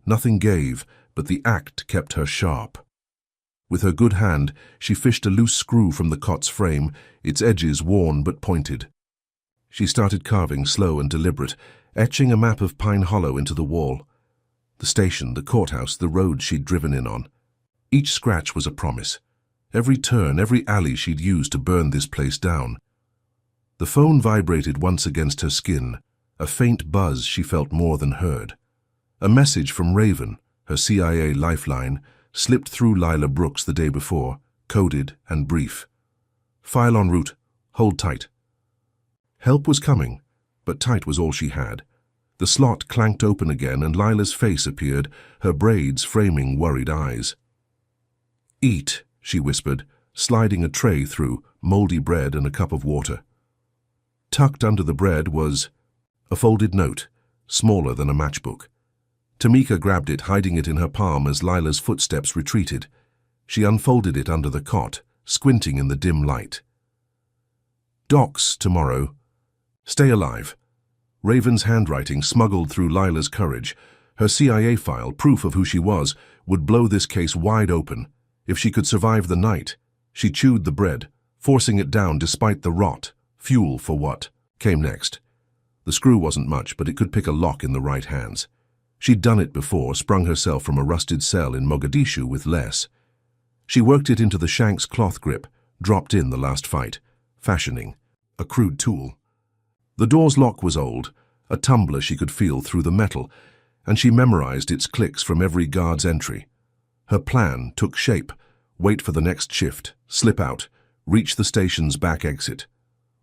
Nothing gave, but the act kept her sharp. With her good hand, she fished a loose screw from the cot's frame, its edges worn but pointed. She started carving, slow and deliberate, etching a map of Pine Hollow into the wall. The station, the courthouse, the road she'd driven in on. Each scratch was a promise. Every turn, every alley she'd used to burn this place down. The phone vibrated once against her skin, a faint buzz she felt more than heard. A message from Raven, her CIA lifeline, slipped through Lila Brooks the day before, coded and brief. File en route. Hold tight. Help was coming, but tight was all she had. The slot clanked open again and Lila's face appeared, her braids framing worried eyes. Eat, she whispered, sliding a tray through, moldy bread and a cup of water. Tucked under the bread was a folded note, smaller than a matchbook. Tamika grabbed it, hiding it in her palm as Lila's footsteps retreated. She unfolded it under the cot, squinting in the dim light. Docks tomorrow. Stay alive. Raven's handwriting smuggled through Lila's courage. Her CIA file, proof of who she was, would blow this case wide open. If she could survive the night, she chewed the bread, forcing it down despite the rot. Fuel for what came next. The screw wasn't much, but it could pick a lock in the right hands. She'd done it before, sprung herself from a rusted cell in Mogadishu with less. She worked it into the shank's cloth grip, dropped in the last fight, fashioning a crude tool. The door's lock was old, a tumbler she could feel through the metal, and she memorized its clicks from every guard's entry. Her plan took shape: wait for the next shift, slip out, reach the station's back exit.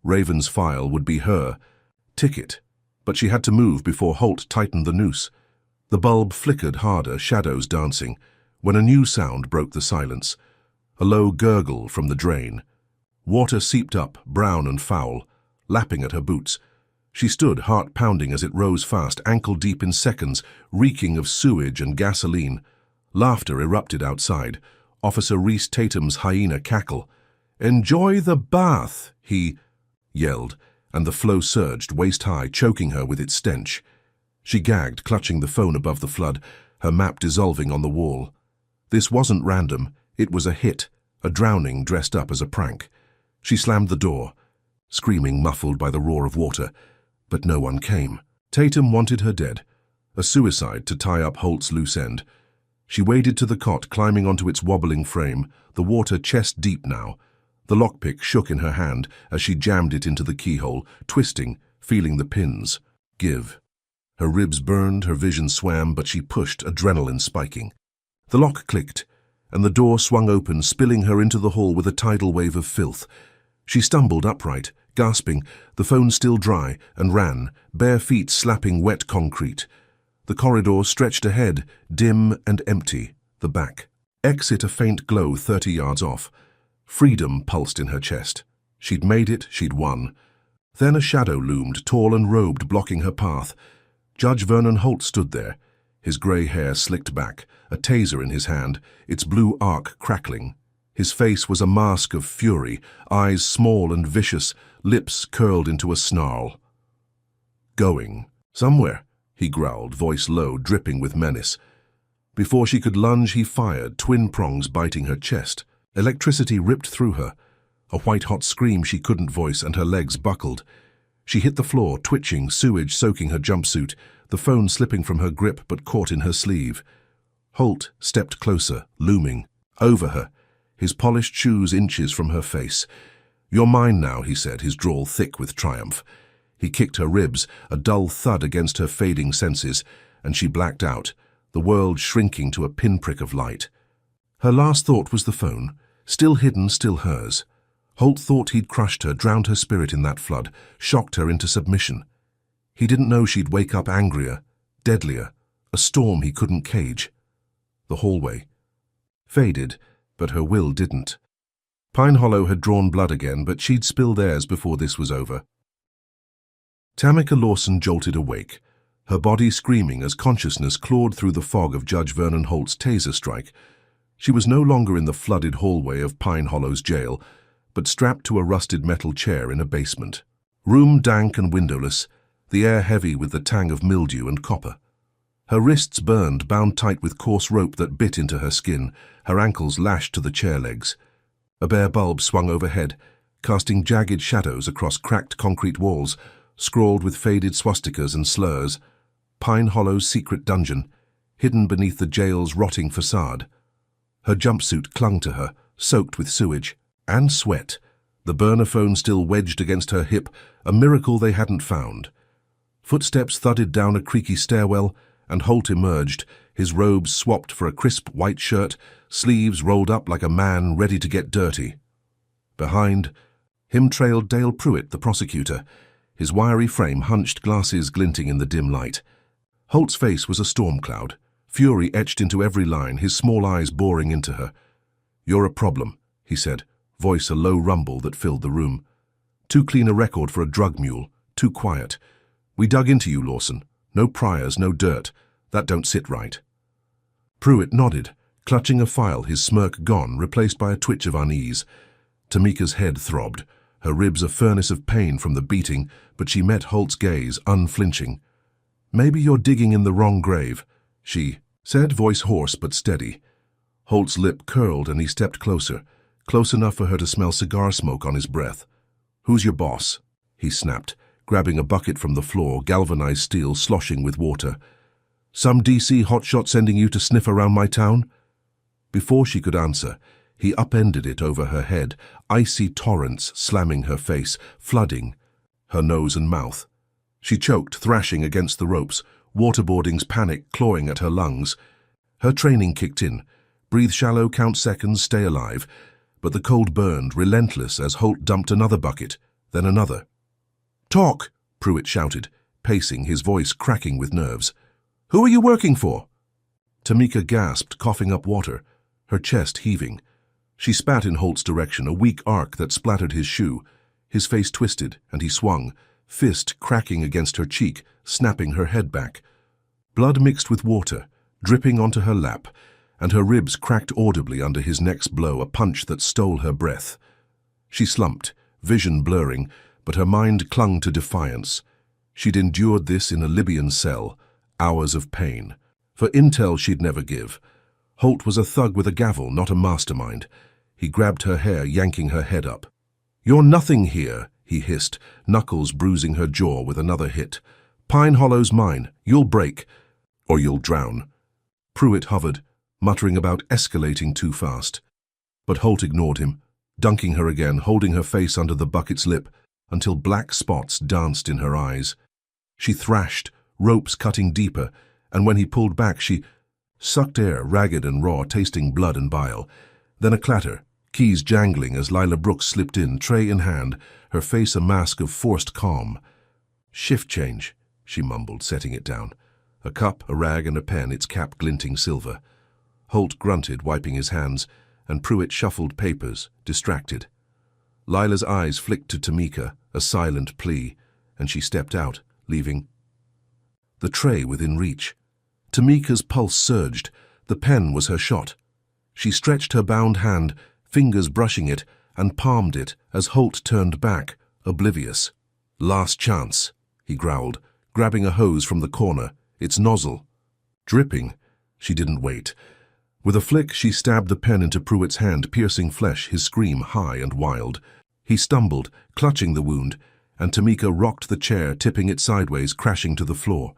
Raven's file would be her ticket, but she had to move before Holt tightened the noose. The bulb flickered harder, shadows dancing, when a new sound broke the silence. A low gurgle from the drain. Water seeped up, brown and foul, lapping at her boots. She stood, heart pounding as it rose fast, ankle deep in seconds, reeking of sewage and gasoline. Laughter erupted outside. Officer Reese Tatum's hyena cackle. "Enjoy the bath," he yelled, and the flow surged, waist-high, choking her with its stench. She gagged, clutching the phone above the flood, her map dissolving on the wall. This wasn't random. It was a hit, a drowning dressed up as a prank. She slammed the door, screaming, muffled by the roar of water, but no one came. Tatum wanted her dead, a suicide to tie up Holt's loose end. She waded to the cot, climbing onto its wobbling frame, the water chest-deep now. The lockpick shook in her hand as she jammed it into the keyhole, twisting, feeling the pins. Give. Her ribs burned, her vision swam, but she pushed, adrenaline spiking. The lock clicked, and the door swung open, spilling her into the hall with a tidal wave of filth. She stumbled upright, gasping, the phone still dry, and ran, bare feet slapping wet concrete. The corridor stretched ahead, dim and empty, the back. Exit a faint glow 30 yards off. Freedom pulsed in her chest. She'd made it, she'd won. Then a shadow loomed, tall and robed, blocking her path. Judge Vernon Holt stood there, his grey hair slicked back, a taser in his hand, its blue arc crackling. His face was a mask of fury, eyes small and vicious, lips curled into a snarl. "Going. Somewhere," he growled, voice low, dripping with menace. Before she could lunge, he fired, twin prongs biting her chest. Electricity ripped through her. A white-hot scream she couldn't voice, and her legs buckled. She hit the floor, twitching, sewage soaking her jumpsuit, the phone slipping from her grip but caught in her sleeve. Holt stepped closer, looming, over her, his polished shoes inches from her face. "You're mine now," he said, his drawl thick with triumph. He kicked her ribs, a dull thud against her fading senses, and she blacked out, the world shrinking to a pinprick of light. Her last thought was the phone, still hidden, still hers. Holt thought he'd crushed her, drowned her spirit in that flood, shocked her into submission. He didn't know she'd wake up angrier, deadlier, a storm he couldn't cage. The hallway faded, but her will didn't. Pine Hollow had drawn blood again, but she'd spill theirs before this was over. Tamika Lawson jolted awake, her body screaming as consciousness clawed through the fog of Judge Vernon Holt's taser strike. She was no longer in the flooded hallway of Pine Hollow's jail, but strapped to a rusted metal chair in a basement. Room dank and windowless, the air heavy with the tang of mildew and copper. Her wrists burned, bound tight with coarse rope that bit into her skin, her ankles lashed to the chair legs. A bare bulb swung overhead, casting jagged shadows across cracked concrete walls, scrawled with faded swastikas and slurs. Pine Hollow's secret dungeon, hidden beneath the jail's rotting facade. Her jumpsuit clung to her, soaked with sewage and sweat, the burner phone still wedged against her hip, a miracle they hadn't found. Footsteps thudded down a creaky stairwell, and Holt emerged, his robes swapped for a crisp white shirt, sleeves rolled up like a man ready to get dirty. Behind him trailed Dale Pruitt, the prosecutor, his wiry frame hunched, glasses glinting in the dim light. Holt's face was a storm cloud, fury etched into every line, his small eyes boring into her. "You're a problem," he said, voice a low rumble that filled the room. "Too clean a record for a drug mule, too quiet. We dug into you, Lawson. No priors, no dirt. That don't sit right." Pruitt nodded, clutching a file, his smirk gone, replaced by a twitch of unease. Tamika's head throbbed, her ribs a furnace of pain from the beating, but she met Holt's gaze, unflinching. "Maybe you're digging in the wrong grave," she said, voice hoarse but steady. Holt's lip curled and he stepped closer, close enough for her to smell cigar smoke on his breath. "Who's your boss?" he snapped, grabbing a bucket from the floor, galvanized steel sloshing with water. "Some DC hotshot sending you to sniff around my town?" Before she could answer, he upended it over her head, icy torrents slamming her face, flooding her nose and mouth. She choked, thrashing against the ropes, waterboarding's panic clawing at her lungs. Her training kicked in. Breathe shallow, count seconds, stay alive. But the cold burned, relentless, as Holt dumped another bucket, then another. "Talk!" Pruitt shouted, pacing, his voice cracking with nerves. "Who are you working for?" Tamika gasped, coughing up water, her chest heaving. She spat in Holt's direction, a weak arc that splattered his shoe. His face twisted, and he swung, fist cracking against her cheek, snapping her head back. Blood mixed with water, dripping onto her lap, and her ribs cracked audibly under his next blow, a punch that stole her breath. She slumped, vision blurring, but her mind clung to defiance. She'd endured this in a Libyan cell, hours of pain. For intel she'd never give. Holt was a thug with a gavel, not a mastermind. He grabbed her hair, yanking her head up. "You're nothing here," he hissed, knuckles bruising her jaw with another hit. "Pine Hollow's mine. You'll break, or you'll drown." Pruitt hovered, muttering about escalating too fast. But Holt ignored him, dunking her again, holding her face under the bucket's lip, until black spots danced in her eyes. She thrashed, ropes cutting deeper, and when he pulled back, she sucked air, ragged and raw, tasting blood and bile. Then a clatter, keys jangling as Lila Brooks slipped in, tray in hand, her face a mask of forced calm. "Shift change," she mumbled, setting it down. A cup, a rag, and a pen, its cap glinting silver. Holt grunted, wiping his hands, and Pruitt shuffled papers, distracted. Lila's eyes flicked to Tamika, a silent plea, and she stepped out, leaving the tray within reach. Tamika's pulse surged. The pen was her shot. She stretched her bound hand, fingers brushing it, and palmed it as Holt turned back, oblivious. "Last chance," he growled, grabbing a hose from the corner, its nozzle dripping. She didn't wait. With a flick, she stabbed the pen into Pruitt's hand, piercing flesh, his scream high and wild. He stumbled, clutching the wound, and Tamika rocked the chair, tipping it sideways, crashing to the floor.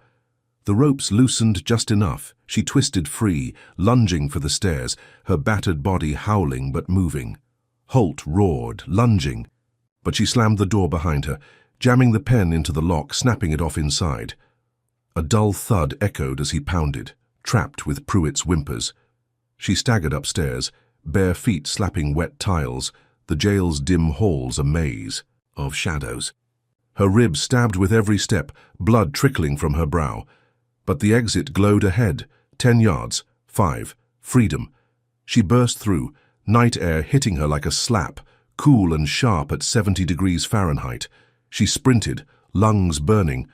The ropes loosened just enough. She twisted free, lunging for the stairs, her battered body howling but moving. Holt roared, lunging, but she slammed the door behind her, jamming the pen into the lock, snapping it off inside. A dull thud echoed as he pounded, trapped with Pruitt's whimpers. She staggered upstairs, bare feet slapping wet tiles, the jail's dim halls a maze of shadows. her ribs stabbed with every step, blood trickling from her brow. But the exit glowed ahead, 10 yards, 5, freedom. She burst through, night air hitting her like a slap, cool and sharp at 70 degrees Fahrenheit. She sprinted, lungs burning,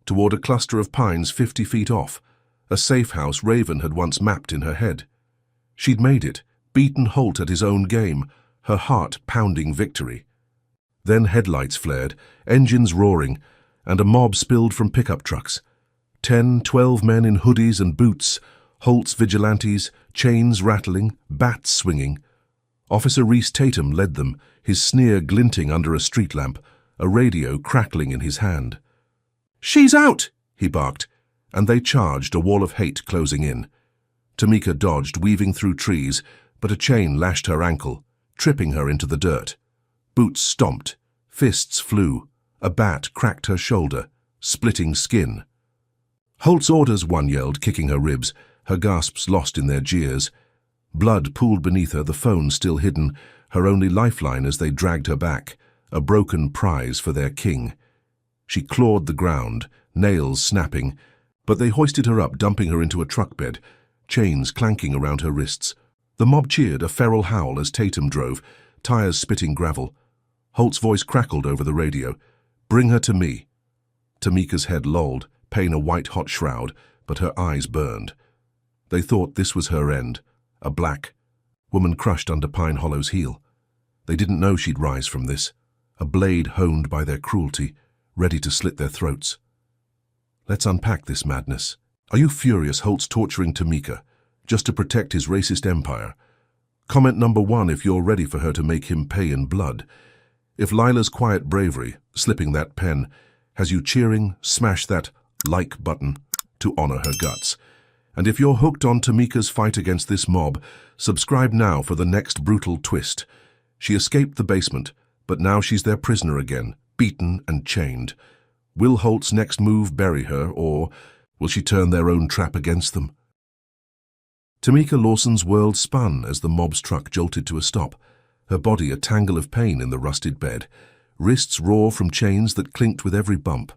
toward a cluster of pines 50 feet off, a safe house Raven had once mapped in her head. She'd made it, beaten Holt at his own game, her heart pounding victory. Then headlights flared, engines roaring, and a mob spilled from pickup trucks. 10, 12 men in hoodies and boots, Holt's vigilantes, chains rattling, bats swinging. Officer Reese Tatum led them, his sneer glinting under a street lamp, a radio crackling in his hand. "She's out!" he barked, and they charged, a wall of hate closing in. Tamika dodged, weaving through trees, but a chain lashed her ankle, tripping her into the dirt. Boots stomped, fists flew, a bat cracked her shoulder, splitting skin. "Holt's orders," one yelled, kicking her ribs, her gasps lost in their jeers. Blood pooled beneath her, the phone still hidden, her only lifeline as they dragged her back, a broken prize for their king. She clawed the ground, nails snapping, but they hoisted her up, dumping her into a truck bed, chains clanking around her wrists. The mob cheered, a feral howl as Tatum drove, tires spitting gravel. Holt's voice crackled over the radio. "Bring her to me." Tamika's head lolled, pain a white-hot shroud, but her eyes burned. They thought this was her end, a black woman crushed under Pine Hollow's heel. They didn't know she'd rise from this, a blade honed by their cruelty, ready to slit their throats. Let's unpack this madness. Are you furious Holt's torturing Tamika, just to protect his racist empire? Comment number 1 if you're ready for her to make him pay in blood. If Lila's quiet bravery, slipping that pen, has you cheering, smash that like button to honor her guts. And if you're hooked on Tamika's fight against this mob, subscribe now for the next brutal twist. She escaped the basement, but now she's their prisoner again, beaten and chained. Will Holt's next move bury her, or will she turn their own trap against them? Tamika Lawson's world spun as the mob's truck jolted to a stop, her body a tangle of pain in the rusted bed, wrists raw from chains that clinked with every bump.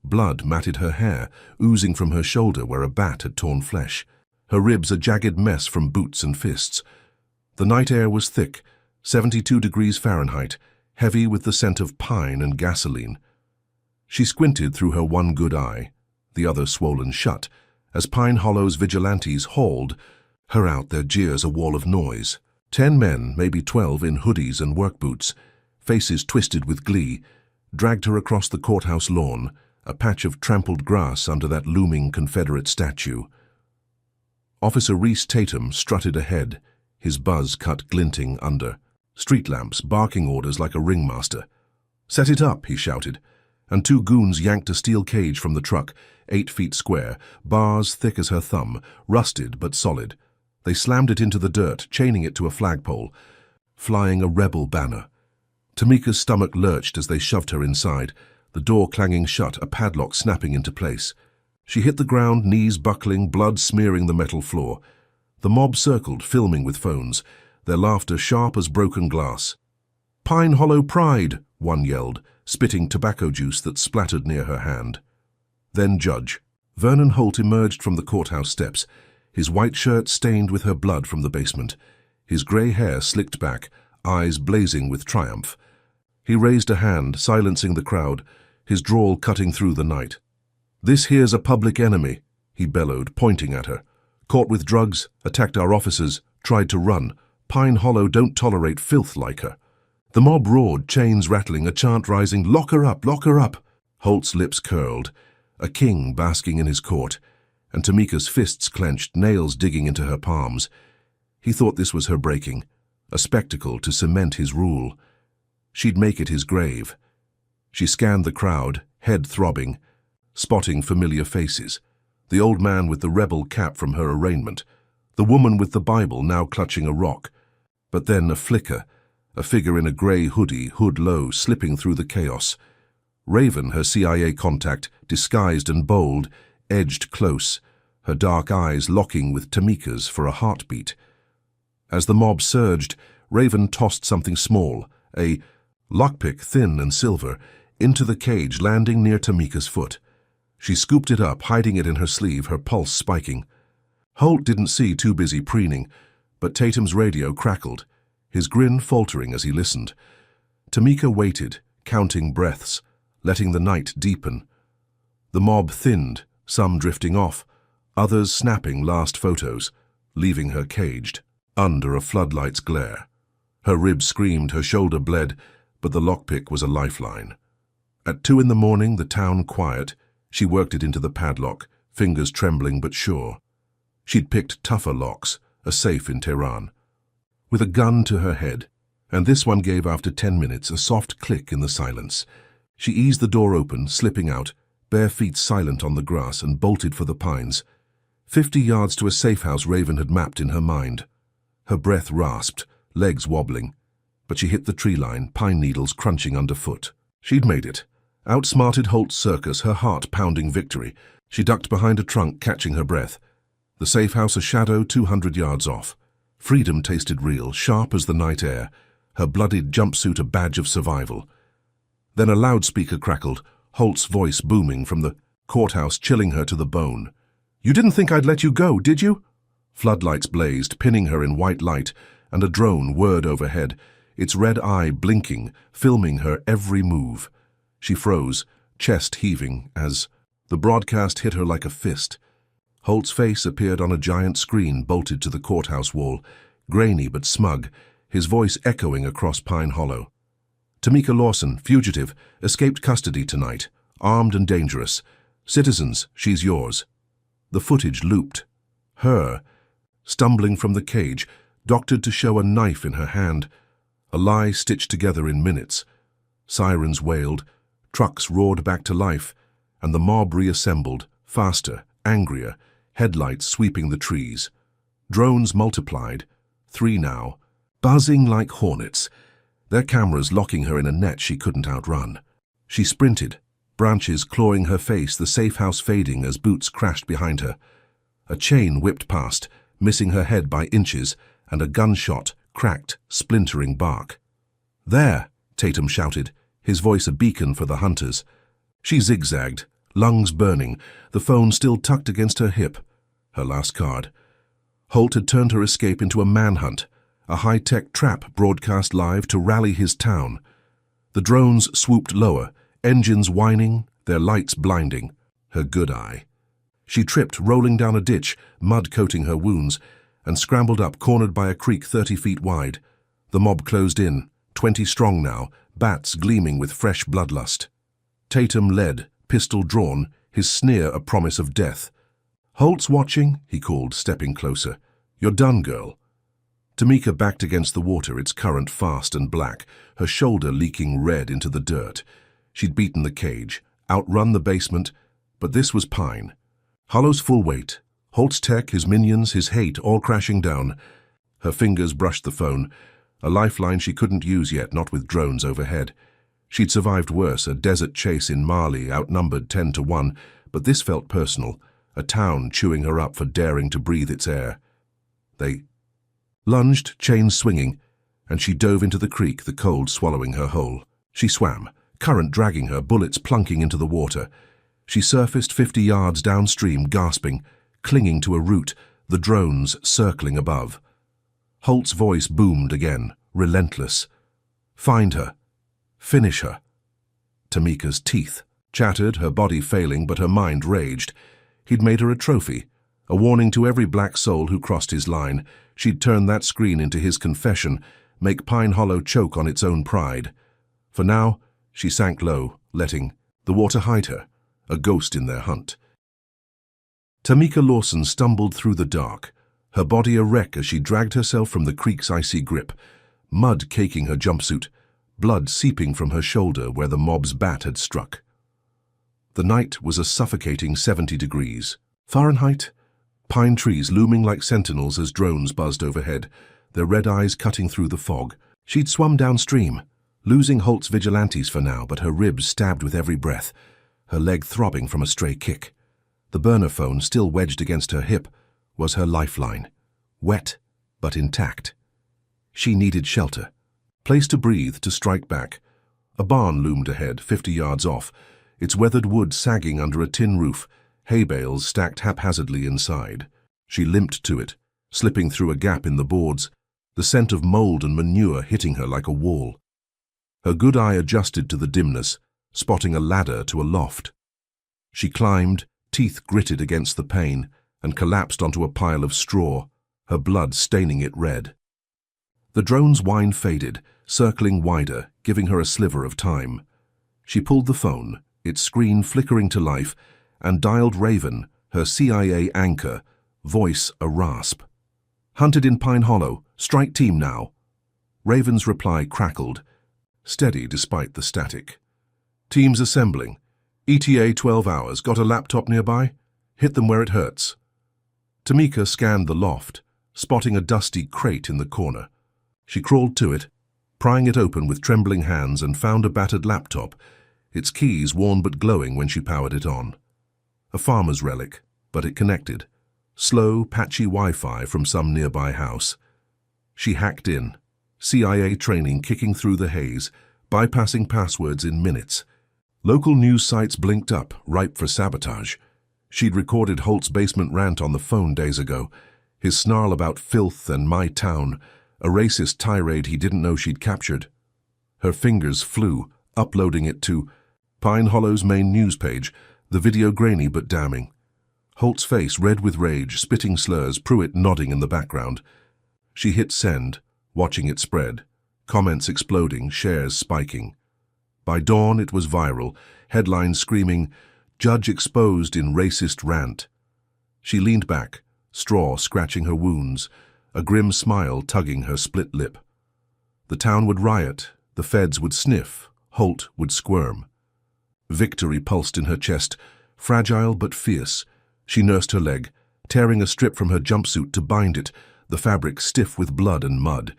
Blood matted her hair, oozing from her shoulder where a bat had torn flesh, her ribs a jagged mess from boots and fists. The night air was thick, 72 degrees Fahrenheit, heavy with the scent of pine and gasoline. She squinted through her one good eye, the other swollen shut, as Pine Hollow's vigilantes hauled her out, their jeers a wall of noise. 10 men, maybe 12 in hoodies and work boots, faces twisted with glee, dragged her across the courthouse lawn, a patch of trampled grass under that looming Confederate statue. Officer Reese Tatum strutted ahead, his buzz cut glinting under. Street lamps barking orders like a ringmaster. "Set it up," he shouted, and 2 goons yanked a steel cage from the truck, 8 feet square, bars thick as her thumb, rusted but solid. They slammed it into the dirt, chaining it to a flagpole, flying a rebel banner. Tamika's stomach lurched as they shoved her inside, the door clanging shut, a padlock snapping into place. She hit the ground, knees buckling, blood smearing the metal floor. The mob circled, filming with phones, their laughter sharp as broken glass. "Pine Hollow Pride," one yelled, spitting tobacco juice that splattered near her hand. Then Judge Vernon Holt emerged from the courthouse steps, his white shirt stained with her blood from the basement, his gray hair slicked back, eyes blazing with triumph. He raised a hand, silencing the crowd, his drawl cutting through the night. "This here's a public enemy," he bellowed, pointing at her. "Caught with drugs, attacked our officers, tried to run. Pine Hollow don't tolerate filth like her." The mob roared, chains rattling, a chant rising, "Lock her up, lock her up!" Holt's lips curled, a king basking in his court, and Tamika's fists clenched, nails digging into her palms. He thought this was her breaking, a spectacle to cement his rule. She'd make it his grave. She scanned the crowd, head throbbing, spotting familiar faces. The old man with the rebel cap from her arraignment, the woman with the Bible now clutching a rock. But then a flicker, a figure in a grey hoodie, hood low, slipping through the chaos. Raven, her CIA contact, disguised and bold, edged close, her dark eyes locking with Tamika's for a heartbeat. As the mob surged, Raven tossed something small, a lockpick thin and silver, into the cage, landing near Tamika's foot. She scooped it up, hiding it in her sleeve, her pulse spiking. Holt didn't see, too busy preening, but Tatum's radio crackled, his grin faltering as he listened. Tamika waited, counting breaths, letting the night deepen. The mob thinned, some drifting off, others snapping last photos, leaving her caged, under a floodlight's glare. Her ribs screamed, her shoulder bled, but the lockpick was a lifeline. At 2 in the morning, the town quiet, she worked it into the padlock, fingers trembling but sure. She'd picked tougher locks, a safe in Tehran. With a gun to her head, and this one gave after 10 minutes a soft click in the silence. She eased the door open, slipping out, bare feet silent on the grass, and bolted for the pines. 50 yards to a safe house Raven had mapped in her mind. Her breath rasped, legs wobbling, but she hit the tree line, pine needles crunching underfoot. She'd made it. Outsmarted Holt's circus, her heart pounding victory. She ducked behind a trunk, catching her breath. The safe house a shadow 200 yards off. Freedom tasted real, sharp as the night air, her bloodied jumpsuit a badge of survival. Then a loudspeaker crackled, Holt's voice booming from the courthouse, chilling her to the bone. "You didn't think I'd let you go, did you?" Floodlights blazed, pinning her in white light, and a drone whirred overhead, its red eye blinking, filming her every move. She froze, chest heaving, as the broadcast hit her like a fist. Holt's face appeared on a giant screen bolted to the courthouse wall, grainy but smug, his voice echoing across Pine Hollow. "Tamika Lawson, fugitive, escaped custody tonight, armed and dangerous. Citizens, she's yours." The footage looped. Her, stumbling from the cage, doctored to show a knife in her hand, a lie stitched together in minutes. Sirens wailed, trucks roared back to life, and the mob reassembled, faster, angrier, headlights sweeping the trees. Drones multiplied, 3 now, buzzing like hornets, their cameras locking her in a net she couldn't outrun. She sprinted, branches clawing her face, the safe house fading as boots crashed behind her. A chain whipped past, missing her head by inches, and a gunshot cracked, splintering bark. "There!" Tatum shouted, his voice a beacon for the hunters. She zigzagged, lungs burning, the phone still tucked against her hip. Her last card. Holt had turned her escape into a manhunt, a high-tech trap broadcast live to rally his town. The drones swooped lower, engines whining, their lights blinding. Her good eye. She tripped, rolling down a ditch, mud coating her wounds, and scrambled up, cornered by a creek 30 feet wide. The mob closed in, 20 strong now, bats gleaming with fresh bloodlust. Tatum led, pistol drawn, his sneer a promise of death. "Holt's watching," he called, stepping closer. "You're done, girl." Tamika backed against the water, its current fast and black, her shoulder leaking red into the dirt. She'd beaten the cage, outrun the basement, but this was Pine. Hollow's full weight, Holt's tech, his minions, his hate, all crashing down. Her fingers brushed the phone, a lifeline she couldn't use yet, not with drones overhead. She'd survived worse, a desert chase in Mali, outnumbered 10 to 1, but this felt personal, a town chewing her up for daring to breathe its air. They lunged, chains swinging, and she dove into the creek, the cold swallowing her whole. She swam, current dragging her, bullets plunking into the water. She surfaced 50 yards downstream, gasping, clinging to a root, the drones circling above. Holt's voice boomed again, relentless. "Find her. Finish her." Tamika's teeth chattered, her body failing, but her mind raged. He'd made her a trophy, a warning to every black soul who crossed his line. She'd turn that screen into his confession, make Pine Hollow choke on its own pride. For now, she sank low, letting the water hide her, a ghost in their hunt. Tamika Lawson stumbled through the dark, her body a wreck as she dragged herself from the creek's icy grip, mud caking her jumpsuit, blood seeping from her shoulder where the mob's bat had struck. The night was a suffocating 70 degrees. Fahrenheit? Pine trees looming like sentinels as drones buzzed overhead, their red eyes cutting through the fog. She'd swum downstream, losing Holt's vigilantes for now, but her ribs stabbed with every breath, her leg throbbing from a stray kick. The burner phone, still wedged against her hip, was her lifeline, wet but intact. She needed shelter, place to breathe, to strike back. A barn loomed ahead, 50 yards off, its weathered wood sagging under a tin roof, hay bales stacked haphazardly inside. She limped to it, slipping through a gap in the boards, the scent of mold and manure hitting her like a wall. Her good eye adjusted to the dimness, spotting a ladder to a loft. She climbed, teeth gritted against the pane, and collapsed onto a pile of straw, her blood staining it red. The drone's whine faded, circling wider, giving her a sliver of time. She pulled the phone, its screen flickering to life, and dialed Raven, her CIA anchor, voice a rasp. "Hunted in Pine Hollow. Strike team now." Raven's reply crackled, steady despite the static. "Teams assembling. ETA 12 hours. Got a laptop nearby? Hit them where it hurts." Tamika scanned the loft, spotting a dusty crate in the corner. She crawled to it, prying it open with trembling hands, and found a battered laptop, its keys worn but glowing when she powered it on. A farmer's relic, but it connected. Slow, patchy Wi-Fi from some nearby house. She hacked in, CIA training kicking through the haze, bypassing passwords in minutes. Local news sites blinked up, ripe for sabotage. She'd recorded Holt's basement rant on the phone days ago, his snarl about filth and my town, a racist tirade he didn't know she'd captured. Her fingers flew, uploading it to Pine Hollow's main news page, the video grainy but damning. Holt's face red with rage, spitting slurs, Pruitt nodding in the background. She hit send, watching it spread, comments exploding, shares spiking. By dawn it was viral, headlines screaming, "Judge exposed in racist rant." She leaned back, straw scratching her wounds, a grim smile tugging her split lip. The town would riot, the feds would sniff, Holt would squirm. Victory pulsed in her chest, fragile but fierce. She nursed her leg, tearing a strip from her jumpsuit to bind it, the fabric stiff with blood and mud.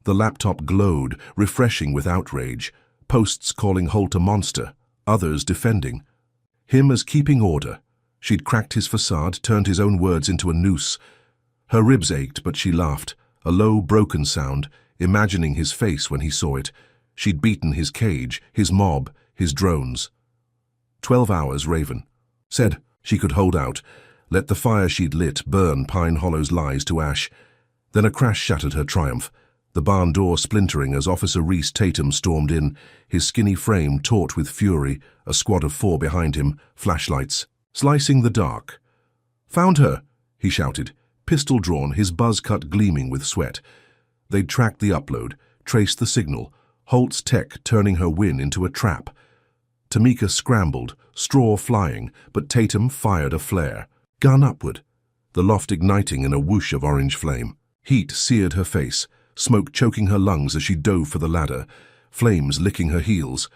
The laptop glowed, refreshing with outrage, posts calling Holt a monster, others defending. Him as keeping order. She'd cracked his facade, turned his own words into a noose. Her ribs ached, but she laughed, a low, broken sound, imagining his face when he saw it. She'd beaten his cage, his mob, his drones. 12 hours, Raven. Said she could hold out, let the fire she'd lit burn Pine Hollow's lies to ash. Then a crash shattered her triumph, the barn door splintering as Officer Reese Tatum stormed in, his skinny frame taut with fury, a squad of 4 behind him, flashlights, slicing the dark. "Found her," he shouted, pistol drawn, his buzz cut gleaming with sweat. They'd tracked the upload, traced the signal, Holt's tech turning her win into a trap. Tamika scrambled, straw flying, but Tatum fired a flare, gun upward, the loft igniting in a whoosh of orange flame. Heat seared her face, smoke choking her lungs as she dove for the ladder, flames licking her heels.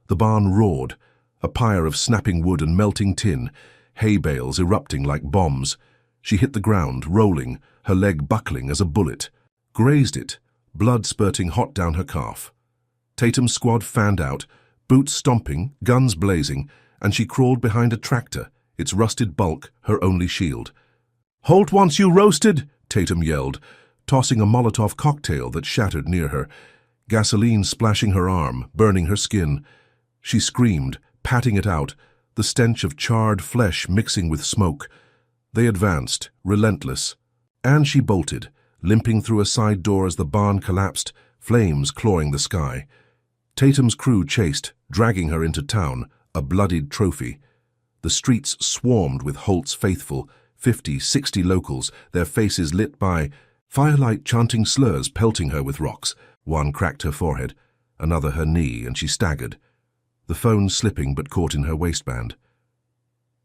The barn roared, a pyre of snapping wood and melting tin, hay bales erupting like bombs. She hit the ground, rolling, her leg buckling as a bullet. Grazed it, blood spurting hot down her calf. Tatum's squad fanned out, boots stomping, guns blazing, and she crawled behind a tractor, its rusted bulk her only shield. "Holt wants you roasted," Tatum yelled, tossing a Molotov cocktail that shattered near her, gasoline splashing her arm, burning her skin. She screamed, patting it out, the stench of charred flesh mixing with smoke. They advanced, relentless, and she bolted, limping through a side door as the barn collapsed, flames clawing the sky. Tatum's crew chased, dragging her into town, a bloodied trophy. The streets swarmed with Holt's faithful, 50, 60 locals, their faces lit by firelight chanting slurs pelting her with rocks. One cracked her forehead, another her knee, and she staggered, the phone slipping but caught in her waistband.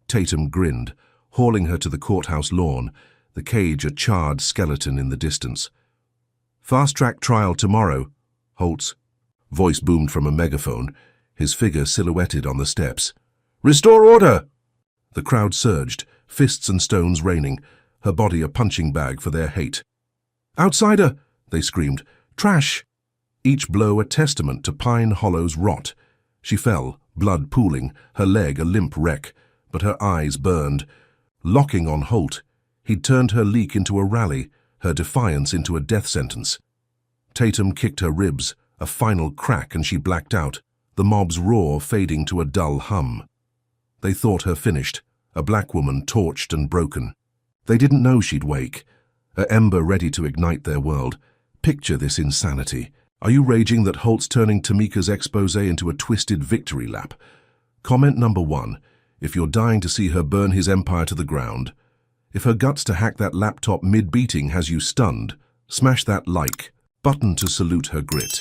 Tatum grinned, hauling her to the courthouse lawn, the cage a charred skeleton in the distance. "Fast-track trial tomorrow," Holt's voice boomed from a megaphone, his figure silhouetted on the steps. "Restore order!" The crowd surged, fists and stones raining, her body a punching bag for their hate. "Outsider!" they screamed. "Trash!" Each blow a testament to Pine Hollow's rot. She fell, blood pooling, her leg a limp wreck, but her eyes burned. Locking on Holt, he'd turned her leak into a rally, her defiance into a death sentence. Tatum kicked her ribs, a final crack, and she blacked out. the mob's roar fading to a dull hum. They thought her finished, a black woman torched and broken. They didn't know she'd wake, a ember ready to ignite their world. Picture this insanity. Are you raging that Holt's turning Tamika's expose into a twisted victory lap? Comment number 1, if you're dying to see her burn his empire to the ground. If her guts to hack that laptop mid-beating has you stunned, smash that like button to salute her grit.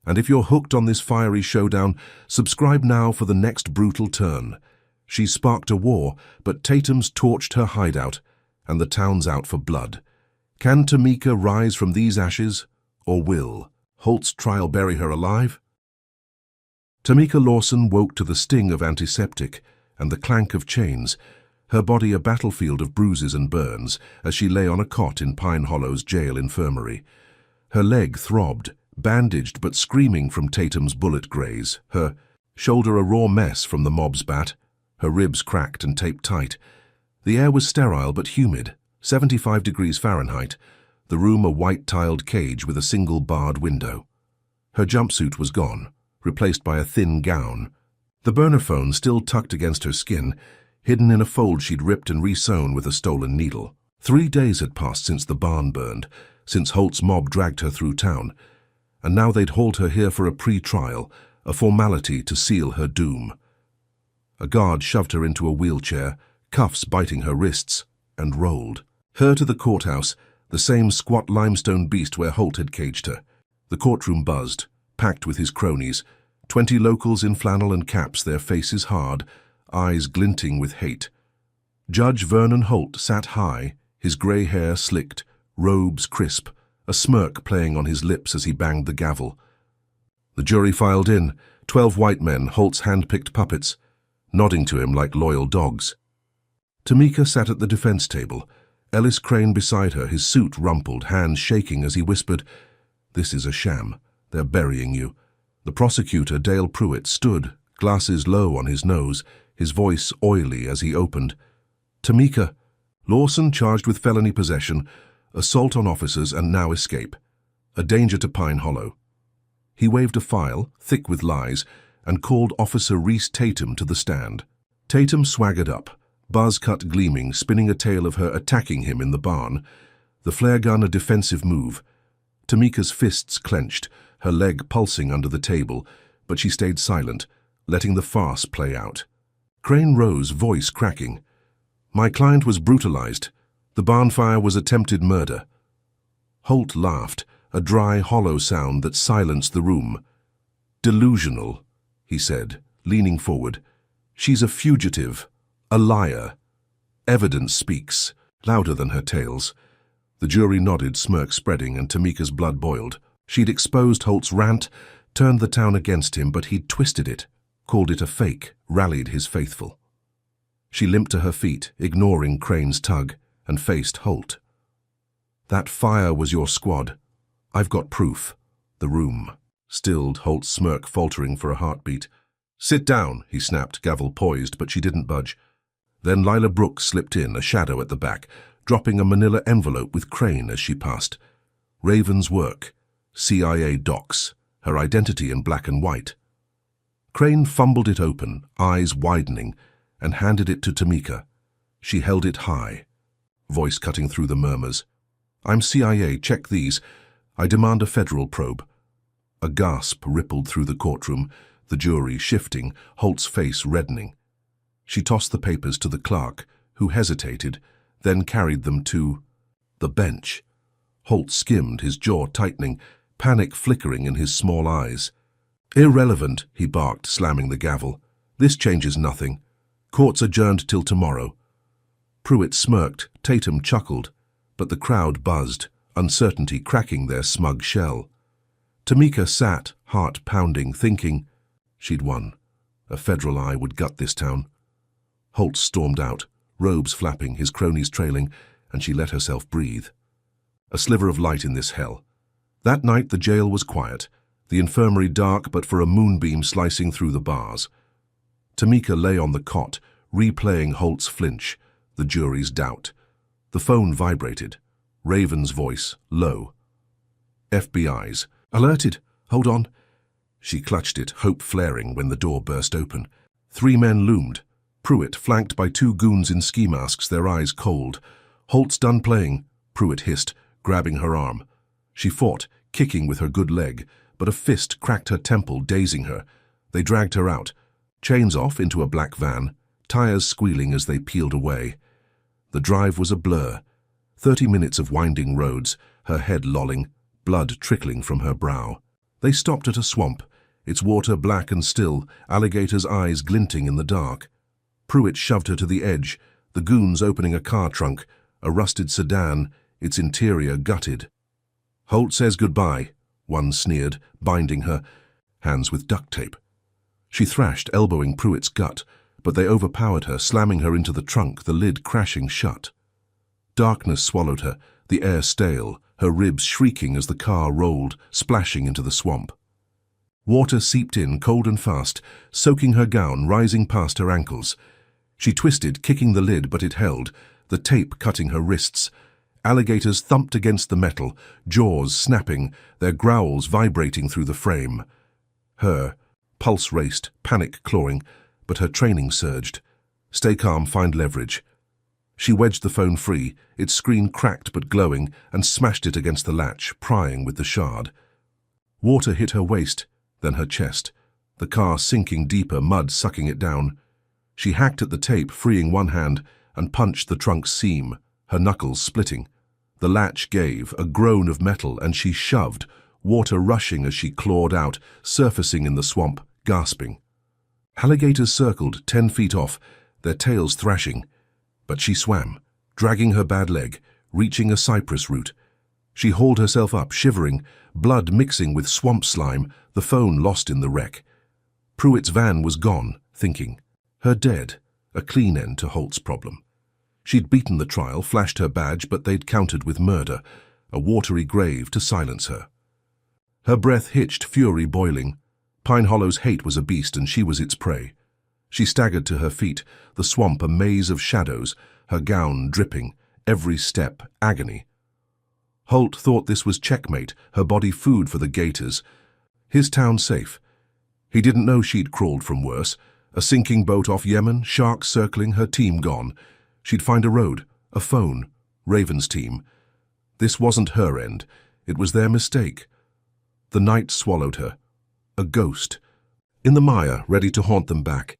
And if you're hooked on this fiery showdown, subscribe now for the next brutal turn. She's sparked a war, but Tatum's torched her hideout, and the town's out for blood. Can Tamika rise from these ashes, or will Holt's trial bury her alive? Tamika Lawson woke to the sting of antiseptic and the clank of chains, her body a battlefield of bruises and burns as she lay on a cot in Pine Hollow's jail infirmary. Her leg throbbed, bandaged but screaming from Tatum's bullet graze, her shoulder a raw mess from the mob's bat, her ribs cracked and taped tight. The air was sterile but humid, 75 degrees Fahrenheit, the room a white-tiled cage with a single barred window. Her jumpsuit was gone, replaced by a thin gown. The burner phone still tucked against her skin, hidden in a fold she'd ripped and re-sewn with a stolen needle. 3 days had passed since the barn burned, since Holt's mob dragged her through town, and now they'd hauled her here for a pre-trial, a formality to seal her doom. A guard shoved her into a wheelchair, cuffs biting her wrists, and rolled her to the courthouse, the same squat limestone beast where Holt had caged her. The courtroom buzzed, packed with his cronies, 20 locals in flannel and caps, their faces hard, eyes glinting with hate. Judge Vernon Holt sat high, his grey hair slicked, robes crisp, a smirk playing on his lips as he banged the gavel. The jury filed in, 12 white men, Holt's hand-picked puppets, nodding to him like loyal dogs. Tamika sat at the defense table, Ellis Crane beside her, his suit rumpled, hands shaking as he whispered, "This is a sham. They're burying you." The prosecutor, Dale Pruitt, stood, glasses low on his nose, his voice oily as he opened. "Tamika, Lawson charged with felony possession, assault on officers, and now escape. A danger to Pine Hollow." He waved a file, thick with lies, and called Officer Reese Tatum to the stand. Tatum swaggered up, buzz cut gleaming, spinning a tale of her attacking him in the barn, the flare gun a defensive move. Tamika's fists clenched, her leg pulsing under the table, but she stayed silent, letting the farce play out. Crane rose, voice cracking. "My client was brutalized. The barn fire was attempted murder." Holt laughed, a dry, hollow sound that silenced the room. "Delusional," he said, leaning forward. "She's a fugitive. A liar. Evidence speaks, louder than her tales." The jury nodded, smirk spreading, and Tamika's blood boiled. She'd exposed Holt's rant, turned the town against him, but he'd twisted it, called it a fake, rallied his faithful. She limped to her feet, ignoring Crane's tug, and faced Holt. "That fire was your squad. I've got proof." The room stilled, Holt's smirk faltering for a heartbeat. "Sit down," he snapped, gavel poised, but she didn't budge. Then Lila Brooks slipped in, a shadow at the back, dropping a manila envelope with Crane as she passed. Raven's work, CIA docs, her identity in black and white. Crane fumbled it open, eyes widening, and handed it to Tamika. She held it high, voice cutting through the murmurs. "I'm CIA, check these. I demand a federal probe." A gasp rippled through the courtroom, the jury shifting, Holt's face reddening. She tossed the papers to the clerk, who hesitated, then carried them to the bench. Holt skimmed, his jaw tightening, panic flickering in his small eyes. "Irrelevant," he barked, slamming the gavel. "This changes nothing. Court's adjourned till tomorrow." Pruitt smirked, Tatum chuckled, but the crowd buzzed, uncertainty cracking their smug shell. Tamika sat, heart pounding, thinking she'd won. A federal eye would gut this town. Holt stormed out, robes flapping, his cronies trailing, and she let herself breathe. A sliver of light in this hell. That night the jail was quiet, the infirmary dark but for a moonbeam slicing through the bars. Tamika lay on the cot, replaying Holt's flinch, the jury's doubt. The phone vibrated. Raven's voice, low. "FBI's. Alerted. Hold on." She clutched it, hope flaring, when the door burst open. 3 men loomed. Pruitt, flanked by 2 goons in ski masks, their eyes cold. "Holt's done playing," Pruitt hissed, grabbing her arm. She fought, kicking with her good leg, but a fist cracked her temple, dazing her. They dragged her out, chains off, into a black van, tires squealing as they peeled away. The drive was a blur. 30 minutes of winding roads, her head lolling, blood trickling from her brow. They stopped at a swamp, its water black and still, alligators' eyes glinting in the dark. Pruitt shoved her to the edge, the goons opening a car trunk, a rusted sedan, its interior gutted. "Holt says goodbye," one sneered, binding her, hands with duct tape. She thrashed, elbowing Pruitt's gut, but they overpowered her, slamming her into the trunk, the lid crashing shut. Darkness swallowed her, the air stale, her ribs shrieking as the car rolled, splashing into the swamp. Water seeped in, cold and fast, soaking her gown, rising past her ankles. She twisted, kicking the lid, but it held, the tape cutting her wrists. Alligators thumped against the metal, jaws snapping, their growls vibrating through the frame. Her pulse raced, panic clawing, but her training surged. Stay calm, find leverage. She wedged the phone free, its screen cracked but glowing, and smashed it against the latch, prying with the shard. Water hit her waist, then her chest, the car sinking deeper, mud sucking it down. She hacked at the tape, freeing one hand, and punched the trunk's seam, her knuckles splitting. The latch gave, a groan of metal, and she shoved, water rushing as she clawed out, surfacing in the swamp, gasping. Alligators circled 10 feet off, their tails thrashing. But she swam, dragging her bad leg, reaching a cypress root. She hauled herself up, shivering, blood mixing with swamp slime, the phone lost in the wreck. Pruitt's van was gone, thinking. Her dead, a clean end to Holt's problem. She'd beaten the trial, flashed her badge, but they'd countered with murder, a watery grave to silence her. Her breath hitched, fury boiling. Pine Hollow's hate was a beast, and she was its prey. She staggered to her feet, the swamp a maze of shadows, her gown dripping, every step agony. Holt thought this was checkmate, her body food for the gators. His town safe. He didn't know she'd crawled from worse. A sinking boat off Yemen, sharks circling, her team gone. She'd find a road, a phone, Raven's team. This wasn't her end. It was their mistake. The night swallowed her. A ghost. In the mire, ready to haunt them back.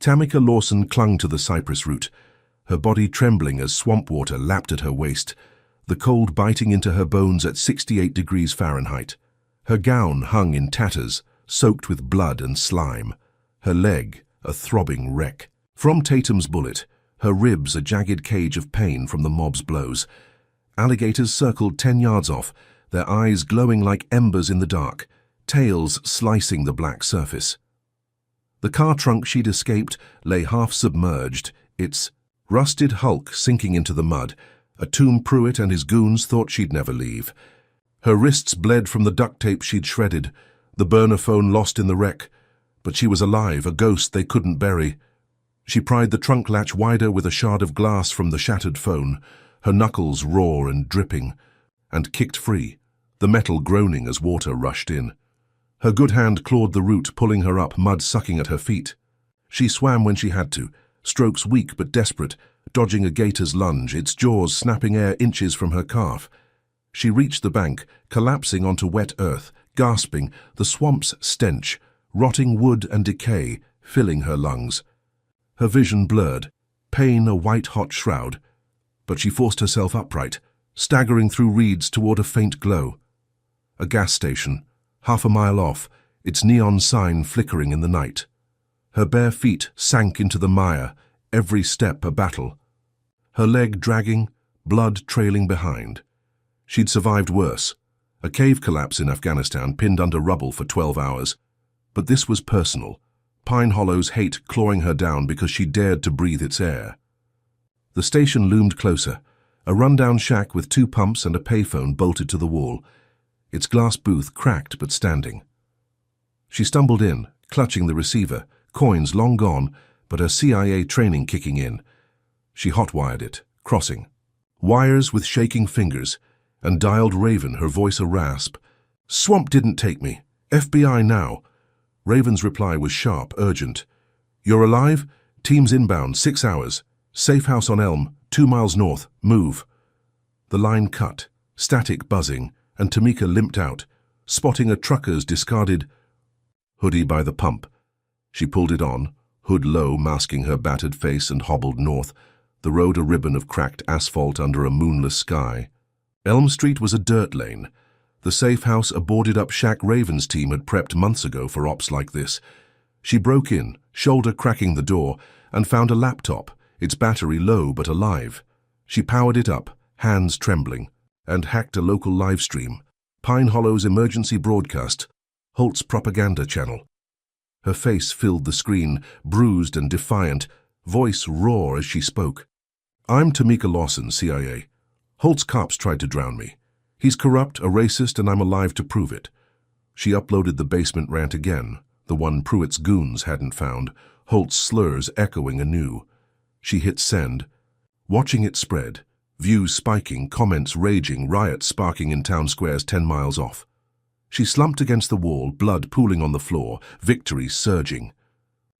Tamika Lawson clung to the cypress root, her body trembling as swamp water lapped at her waist, the cold biting into her bones at 68 degrees Fahrenheit. Her gown hung in tatters, soaked with blood and slime. Her leg, a throbbing wreck. From Tatum's bullet, her ribs a jagged cage of pain from the mob's blows. Alligators circled 10 yards off, their eyes glowing like embers in the dark, tails slicing the black surface. The car trunk she'd escaped lay half-submerged, its rusted hulk sinking into the mud. A tomb Pruitt and his goons thought she'd never leave. Her wrists bled from the duct tape she'd shredded, the burner phone lost in the wreck. But she was alive, a ghost they couldn't bury. She pried the trunk latch wider with a shard of glass from the shattered phone, her knuckles raw and dripping, and kicked free, the metal groaning as water rushed in. Her good hand clawed the root, pulling her up, mud sucking at her feet. She swam when she had to, strokes weak but desperate, dodging a gator's lunge, its jaws snapping air inches from her calf. She reached the bank, collapsing onto wet earth, gasping, the swamp's stench, rotting wood and decay, filling her lungs. Her vision blurred, pain a white-hot shroud, but she forced herself upright, staggering through reeds toward a faint glow. A gas station, half a mile off, its neon sign flickering in the night. Her bare feet sank into the mire, every step a battle. Her leg dragging, blood trailing behind. She'd survived worse. A cave collapse in Afghanistan, pinned under rubble for 12 hours. But this was personal. Pine Hollow's hate clawing her down because she dared to breathe its air. The station loomed closer, a rundown shack with 2 pumps and a payphone bolted to the wall, its glass booth cracked but standing. She stumbled in, clutching the receiver, coins long gone, but her CIA training kicking in. She hotwired it, crossing. Wires with shaking fingers, and dialed Raven, her voice a rasp. "Swamp didn't take me. FBI now. Raven's reply was sharp, urgent. You're alive? Teams inbound, 6 hours. Safe house on Elm, 2 miles north. Move. The line cut, static buzzing, and Tamika limped out, spotting a trucker's discarded hoodie by the pump. She pulled it on, hood low, masking her battered face, and hobbled north, the road a ribbon of cracked asphalt under a moonless sky. Elm Street was a dirt lane. The safe house a boarded-up shack Raven's team had prepped months ago for ops like this. She broke in, shoulder cracking the door, and found a laptop, its battery low but alive. She powered it up, hands trembling, and hacked a local live stream, Pine Hollow's emergency broadcast, Holt's propaganda channel. Her face filled the screen, bruised and defiant, voice raw as she spoke. I'm Tamika Lawson, CIA. Holt's cops tried to drown me. He's corrupt, a racist, and I'm alive to prove it. She uploaded the basement rant again, the one Pruitt's goons hadn't found, Holt's slurs echoing anew. She hit send. Watching it spread, views spiking, comments raging, riots sparking in town squares 10 miles off. She slumped against the wall, blood pooling on the floor, victory surging.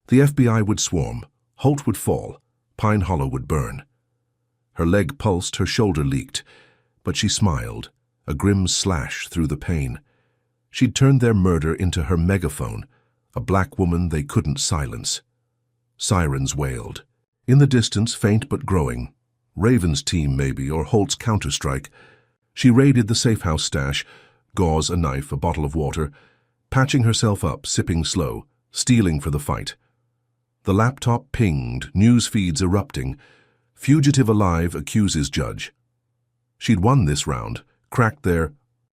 The FBI would swarm, Holt would fall, Pine Hollow would burn. Her leg pulsed, her shoulder leaked, but she smiled, a grim slash through the pain. She'd turned their murder into her megaphone, a black woman they couldn't silence. Sirens wailed. In the distance, faint but growing. Raven's team, maybe, or Holt's counterstrike. She raided the safe house stash, gauze, a knife, a bottle of water, patching herself up, sipping slow, stealing for the fight. The laptop pinged, news feeds erupting. Fugitive alive accuses judge. She'd won this round, cracked their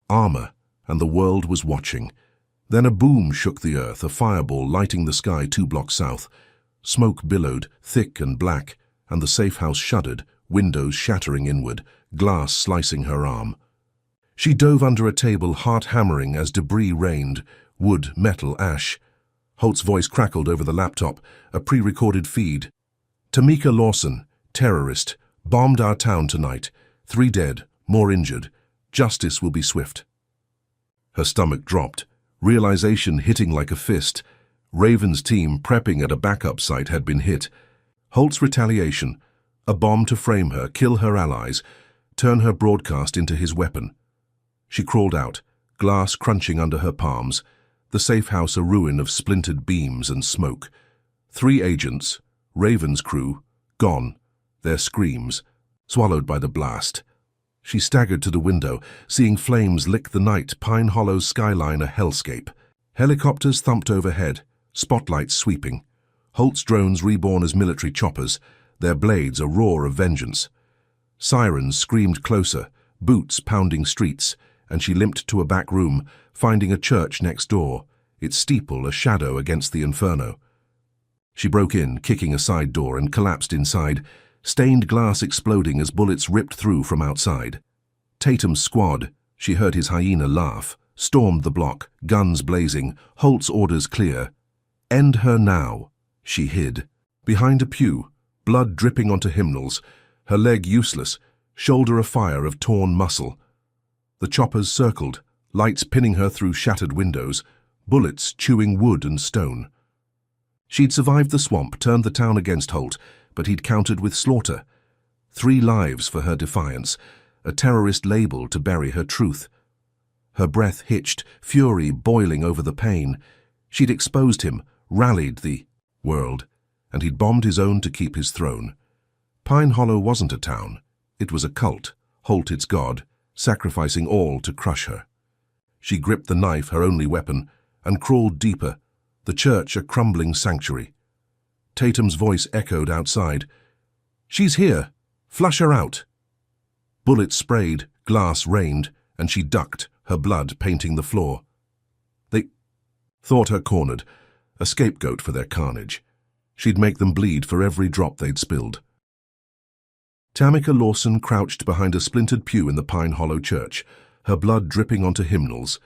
armor, and the world was watching. Then a boom shook the earth, a fireball lighting the sky 2 blocks south. Smoke billowed, thick and black, and the safe house shuddered, windows shattering inward, glass slicing her arm. She dove under a table, heart hammering as debris rained, wood, metal, ash. Holt's voice crackled over the laptop, a pre-recorded feed. Tamika Lawson, terrorist, bombed our town tonight. 3 dead, more injured. Justice will be swift. Her stomach dropped, realization hitting like a fist. Raven's team prepping at a backup site had been hit. Holt's retaliation, a bomb to frame her, kill her allies, turn her broadcast into his weapon. She crawled out, glass crunching under her palms, the safe house a ruin of splintered beams and smoke. 3 agents, Raven's crew, gone, their screams, swallowed by the blast. She staggered to the window, seeing flames lick the night, Pine Hollow's skyline a hellscape. Helicopters thumped overhead, spotlights sweeping. Holt's drones reborn as military choppers, their blades a roar of vengeance. Sirens screamed closer, boots pounding streets, and she limped to a back room, finding a church next door, its steeple a shadow against the inferno. She broke in, kicking a side door, and collapsed inside, stained glass exploding as bullets ripped through from outside. Tatum's squad, she heard his hyena laugh, stormed the block, guns blazing, Holt's orders clear. End her now. She hid. Behind a pew, blood dripping onto hymnals, her leg useless, shoulder afire of torn muscle. The choppers circled, lights pinning her through shattered windows, bullets chewing wood and stone. She'd survived the swamp, turned the town against Holt, but he'd countered with slaughter. 3 lives for her defiance, a terrorist label to bury her truth. Her breath hitched, fury boiling over the pain. She'd exposed him, rallied the world, and he'd bombed his own to keep his throne. Pine Hollow wasn't a town. It was a cult, Holt its god, sacrificing all to crush her. She gripped the knife, her only weapon, and crawled deeper, the church a crumbling sanctuary. Tatum's voice echoed outside. She's here. Flush her out. Bullets sprayed, glass rained, and she ducked, her blood painting the floor. They thought her cornered, a scapegoat for their carnage. She'd make them bleed for every drop they'd spilled. Tamika Lawson crouched behind a splintered pew in the Pine Hollow church, her blood dripping onto hymnals,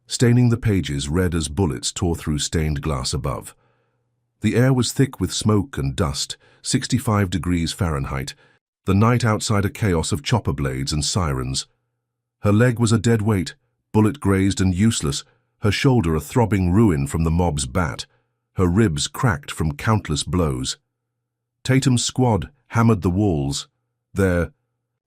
staining the pages red as bullets tore through stained glass above. The air was thick with smoke and dust, 65 degrees Fahrenheit, the night outside a chaos of chopper blades and sirens. Her leg was a dead weight, bullet-grazed and useless, her shoulder a throbbing ruin from the mob's bat, her ribs cracked from countless blows. Tatum's squad hammered the walls. Their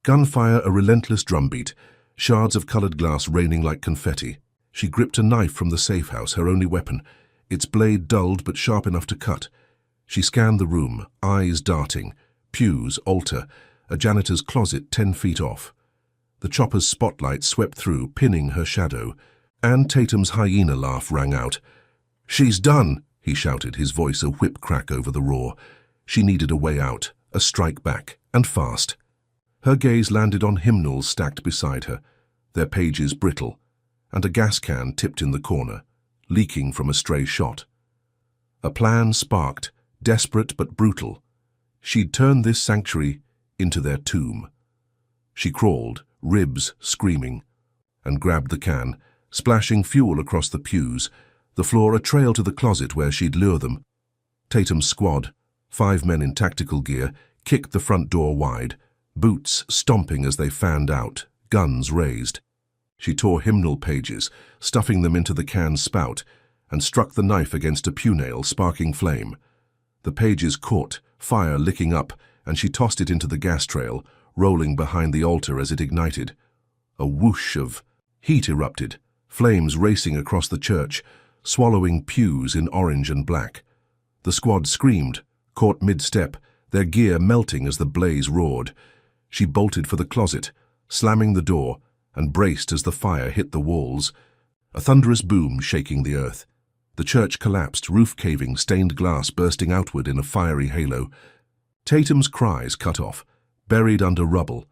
gunfire a relentless drumbeat, shards of colored glass raining like confetti. She gripped a knife from the safe house, her only weapon, its blade dulled but sharp enough to cut. She scanned the room, eyes darting. Pews, altar, a janitor's closet 10 feet off. The chopper's spotlight swept through, pinning her shadow, and Tatum's hyena laugh rang out. "She's done," he shouted, his voice a whip crack over the roar. She needed a way out, a strike back, and fast. Her gaze landed on hymnals stacked beside her, their pages brittle, and a gas can tipped in the corner, leaking from a stray shot. A plan sparked, desperate but brutal. She'd turned this sanctuary into their tomb. She crawled, ribs screaming, and grabbed the can, splashing fuel across the pews, the floor a trail to the closet where she'd lure them. Tatum's squad, 5 men in tactical gear, kicked the front door wide, boots stomping as they fanned out, guns raised. She tore hymnal pages, stuffing them into the can's spout, and struck the knife against a pew nail, sparking flame. The pages caught, fire licking up, and she tossed it into the gas trail, rolling behind the altar as it ignited. A whoosh of heat erupted, flames racing across the church, swallowing pews in orange and black. The squad screamed, caught mid-step, their gear melting as the blaze roared. She bolted for the closet, slamming the door, and braced as the fire hit the walls. A thunderous boom shaking the earth. The church collapsed, roof caving, stained glass bursting outward in a fiery halo. Tatum's cries cut off, buried under rubble,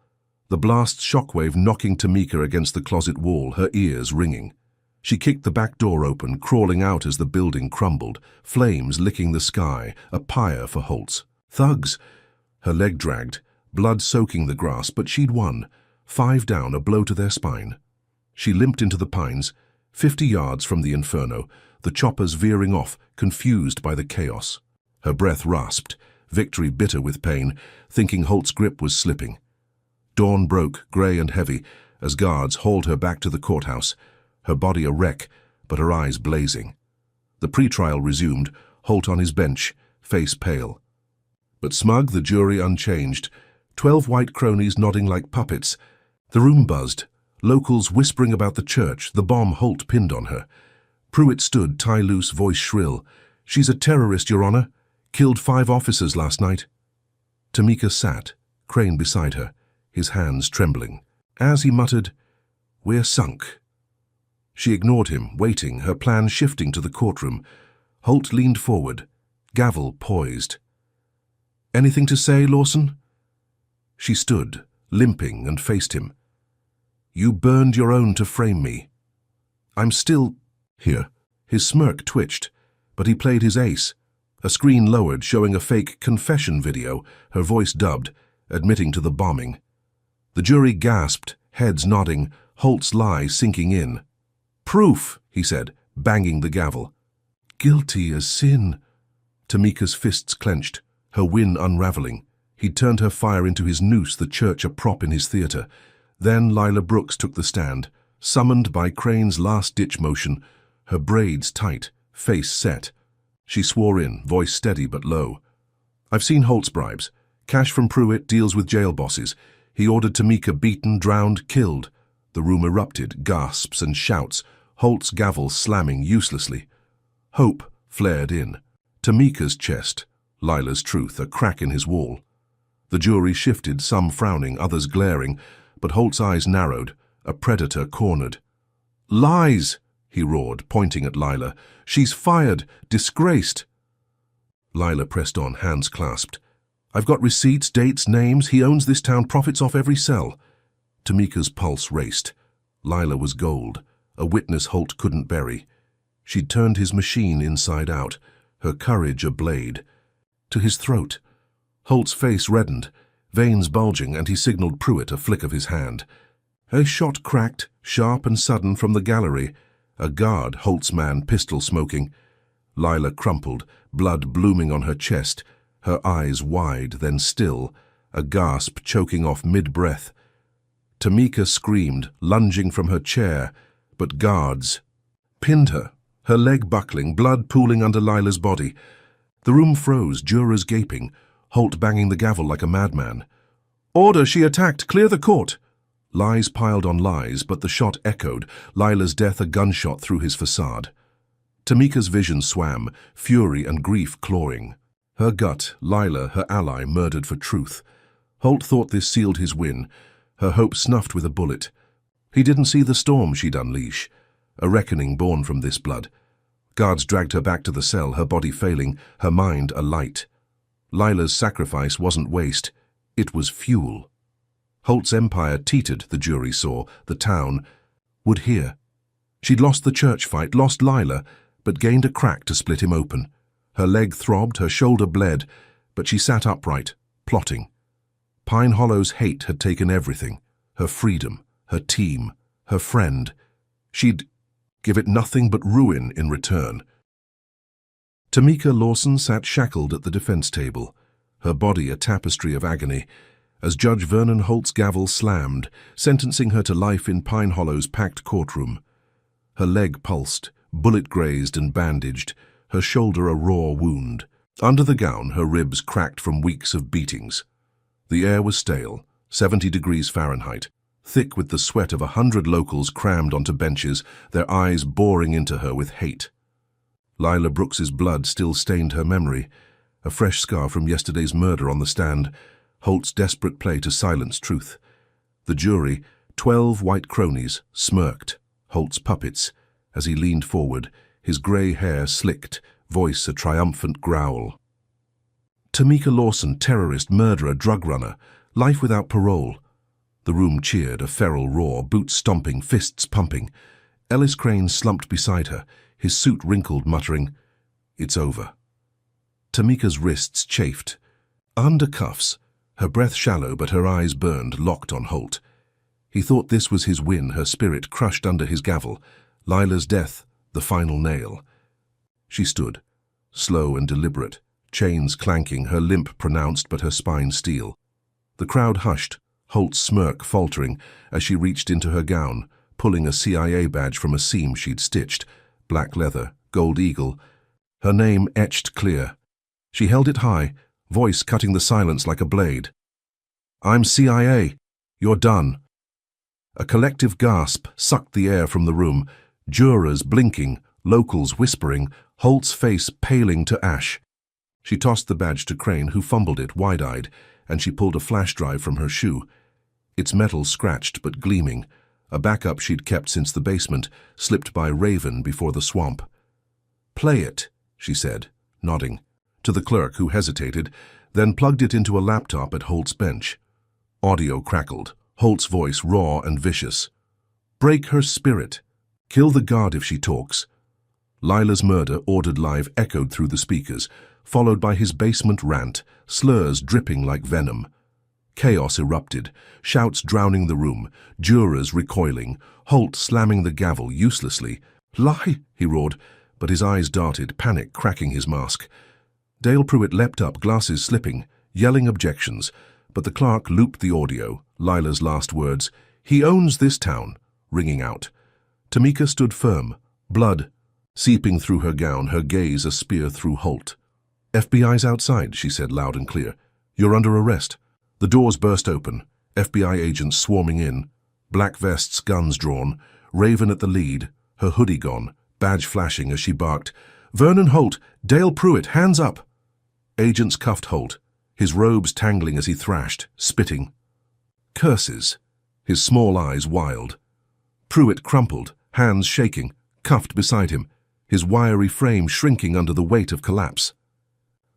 the blast's shockwave knocking Tamika against the closet wall, her ears ringing. She kicked the back door open, crawling out as the building crumbled, flames licking the sky, a pyre for Holtz. Thugs! Her leg dragged, blood soaking the grass, but she'd won. 5 down, a blow to their spine. She limped into the pines, 50 yards from the inferno, the choppers veering off, confused by the chaos. Her breath rasped, victory bitter with pain, thinking Holt's grip was slipping. Dawn broke, grey and heavy, as guards hauled her back to the courthouse, her body a wreck, but her eyes blazing. The pretrial resumed, Holt on his bench, face pale. But smug, the jury unchanged, 12 white cronies nodding like puppets. The room buzzed, locals whispering about the church, the bomb Holt pinned on her. Pruitt stood, tie loose, voice shrill. "She's a terrorist, Your Honor. Killed 5 officers last night." Tamika sat, Crane beside her, his hands trembling. As he muttered, "We're sunk." She ignored him, waiting, her plan shifting to the courtroom. Holt leaned forward, gavel poised. "Anything to say, Lawson?" She stood, limping, and faced him. "You burned your own to frame me. I'm still here." His smirk twitched, but he played his ace. A screen lowered, showing a fake confession video, her voice dubbed, admitting to the bombing. The jury gasped, heads nodding, Holt's lie sinking in. "Proof," he said, banging the gavel. "Guilty as sin." Tamika's fists clenched, her win unraveling. He'd turned her fire into his noose, the church a prop in his theater. Then Lila Brooks took the stand, summoned by Crane's last-ditch motion, her braids tight, face set. She swore in, voice steady but low. "I've seen Holt's bribes. Cash from Pruitt, deals with jail bosses. He ordered Tamika beaten, drowned, killed." The room erupted, gasps and shouts, Holt's gavel slamming uselessly. Hope flared in. Tamika's chest, Lila's truth, a crack in his wall. The jury shifted, some frowning, others glaring, but Holt's eyes narrowed, a predator cornered. "Lies!" he roared, pointing at Lila. "She's fired, disgraced." Lila pressed on, hands clasped. "I've got receipts, dates, names. He owns this town, profits off every cell." Tamika's pulse raced. Lila was gold, a witness Holt couldn't bury. She'd turned his machine inside out, her courage a blade. To his throat. Holt's face reddened, veins bulging, and he signaled Pruitt, a flick of his hand. A shot cracked, sharp and sudden, from the gallery. A guard, Holt's man, pistol smoking. Lila crumpled, blood blooming on her chest, her eyes wide, then still, a gasp choking off mid-breath. Tamika screamed, lunging from her chair, but guards. pinned her, her leg buckling, blood pooling under Lila's body. The room froze, jurors gaping, Holt banging the gavel like a madman. "Order, she attacked! Clear the court!" Lies piled on lies, but the shot echoed, Lila's death a gunshot through his facade. Tamika's vision swam, fury and grief clawing. Her gut, Lila, her ally, murdered for truth. Holt thought this sealed his win, her hope snuffed with a bullet. He didn't see the storm she'd unleash, a reckoning born from this blood. Guards dragged her back to the cell, her body failing, her mind alight. Lila's sacrifice wasn't waste, it was fuel. Holt's empire teetered, the jury saw, the town would hear. She'd lost the church fight, lost Lila, but gained a crack to split him open. Her leg throbbed, her shoulder bled, but she sat upright, plotting. Pine Hollow's hate had taken everything, her freedom, her team, her friend. She'd give it nothing but ruin in return. Tamika Lawson sat shackled at the defense table, her body a tapestry of agony, as Judge Vernon Holt's gavel slammed, sentencing her to life in Pine Hollow's packed courtroom. Her leg pulsed, bullet-grazed and bandaged, her shoulder a raw wound. Under the gown, her ribs cracked from weeks of beatings. The air was stale, 70 degrees Fahrenheit, thick with the sweat of 100 locals crammed onto benches, their eyes boring into her with hate. Lila Brooks's blood still stained her memory, a fresh scar from yesterday's murder on the stand, Holt's desperate play to silence truth. The jury, 12 white cronies, smirked, Holt's puppets, as he leaned forward, his grey hair slicked, voice a triumphant growl. Tamika Lawson, terrorist, murderer, drug runner, life without parole. The room cheered, a feral roar, boots stomping, fists pumping. Ellis Crane slumped beside her, his suit wrinkled, muttering, "It's over." Tamika's wrists chafed. Under cuffs, her breath shallow but her eyes burned, locked on Holt. He thought this was his win, her spirit crushed under his gavel, Lila's death, the final nail. She stood, slow and deliberate, chains clanking, her limp pronounced but her spine steel. The crowd hushed, Holt's smirk faltering as she reached into her gown, pulling a CIA badge from a seam she'd stitched, black leather, gold eagle, her name etched clear. She held it high, voice cutting the silence like a blade. "I'm CIA. You're done." A collective gasp sucked the air from the room, jurors blinking, locals whispering, Holt's face paling to ash. She tossed the badge to Crane, who fumbled it, wide-eyed, and she pulled a flash drive from her shoe. Its metal scratched but gleaming, a backup she'd kept since the basement, slipped by Raven before the swamp. "Play it," she said, nodding, to the clerk who hesitated, then plugged it into a laptop at Holt's bench. Audio crackled, Holt's voice raw and vicious. "Break her spirit. Kill the guard if she talks." Lila's murder, ordered live, echoed through the speakers, followed by his basement rant, slurs dripping like venom. Chaos erupted, shouts drowning the room, jurors recoiling, Holt slamming the gavel uselessly. "Lie!" he roared, but his eyes darted, panic cracking his mask. Dale Pruitt leapt up, glasses slipping, yelling objections, but the clerk looped the audio, Lila's last words, "He owns this town," ringing out. Tamika stood firm, blood seeping through her gown, her gaze a spear through Holt. "FBI's outside," she said loud and clear. "You're under arrest." The doors burst open, FBI agents swarming in, black vests, guns drawn, Raven at the lead, her hoodie gone, badge flashing as she barked, "Vernon Holt, Dale Pruitt, hands up!" Agents cuffed Holt, his robes tangling as he thrashed, spitting. Curses, his small eyes wild. Pruitt crumpled, hands shaking, cuffed beside him, his wiry frame shrinking under the weight of collapse.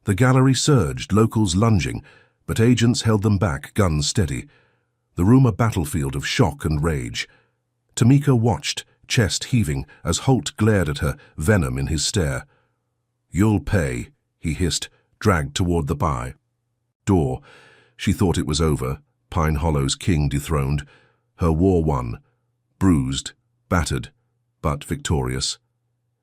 The gallery surged, locals lunging, but agents held them back, guns steady. The room a battlefield of shock and rage. Tamika watched, chest heaving, as Holt glared at her, venom in his stare. "You'll pay," he hissed, dragged toward the door. She thought it was over, Pine Hollow's king dethroned, her war won, bruised, battered, but victorious.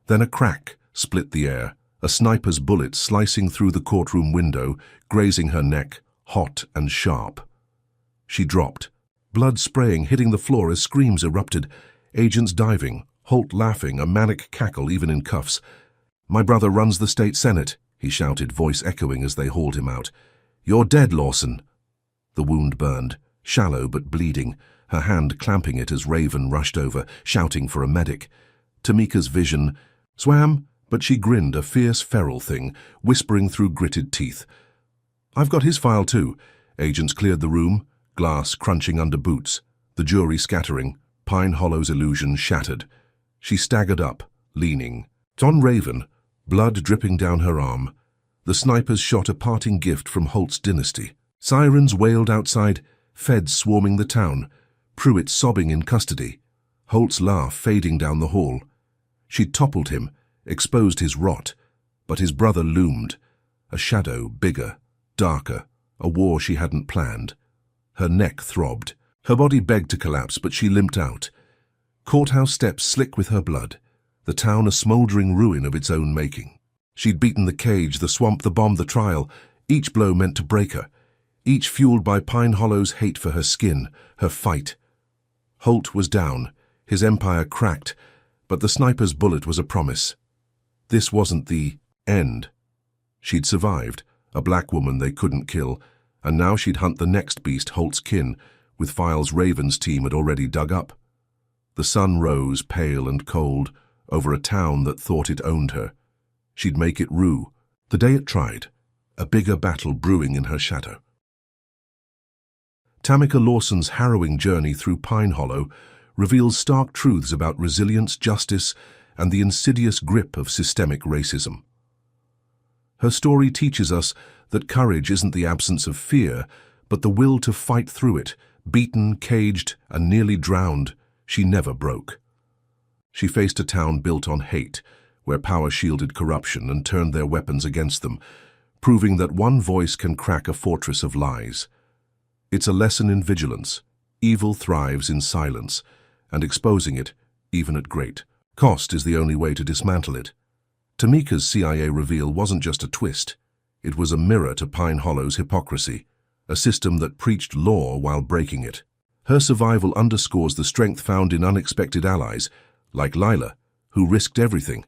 Then a crack split the air, a sniper's bullet slicing through the courtroom window, grazing her neck, hot and sharp. She dropped, blood spraying, hitting the floor as screams erupted, agents diving, Holt laughing, a manic cackle even in cuffs. "My brother runs the state senate," he shouted, voice echoing as they hauled him out. "You're dead, Lawson." The wound burned, shallow but bleeding, her hand clamping it as Raven rushed over, shouting for a medic. Tamika's vision swam, but she grinned, a fierce feral thing, whispering through gritted teeth. "I've got his file too." Agents cleared the room, glass crunching under boots, the jury scattering, Pine Hollow's illusion shattered. She staggered up, leaning. On Raven, blood dripping down her arm. The snipers shot a parting gift from Holt's dynasty. Sirens wailed outside, feds swarming the town, Pruitt sobbing in custody, Holt's laugh fading down the hall. She toppled him, exposed his rot, but his brother loomed, a shadow bigger, darker, a war she hadn't planned. Her neck throbbed. Her body begged to collapse, but she limped out. Courthouse steps slick with her blood, the town a smouldering ruin of its own making. She'd beaten the cage, the swamp, the bomb, the trial, each blow meant to break her, each fueled by Pine Hollow's hate for her skin, her fight. Holt was down, his empire cracked, but the sniper's bullet was a promise. This wasn't the end. She'd survived, a black woman they couldn't kill, and now she'd hunt the next beast, Holt's kin, with files Raven's team had already dug up. The sun rose, pale and cold, over a town that thought it owned her. She'd make it rue, the day it tried, a bigger battle brewing in her shadow. Tamika Lawson's harrowing journey through Pine Hollow reveals stark truths about resilience, justice, and the insidious grip of systemic racism. Her story teaches us that courage isn't the absence of fear, but the will to fight through it. Beaten, caged, and nearly drowned, she never broke. She faced a town built on hate, where power shielded corruption and turned their weapons against them, proving that one voice can crack a fortress of lies. It's a lesson in vigilance. Evil thrives in silence, and exposing it, even at great cost, is the only way to dismantle it. Tamika's CIA reveal wasn't just a twist. It was a mirror to Pine Hollow's hypocrisy, a system that preached law while breaking it. Her survival underscores the strength found in unexpected allies, like Lila, who risked everything,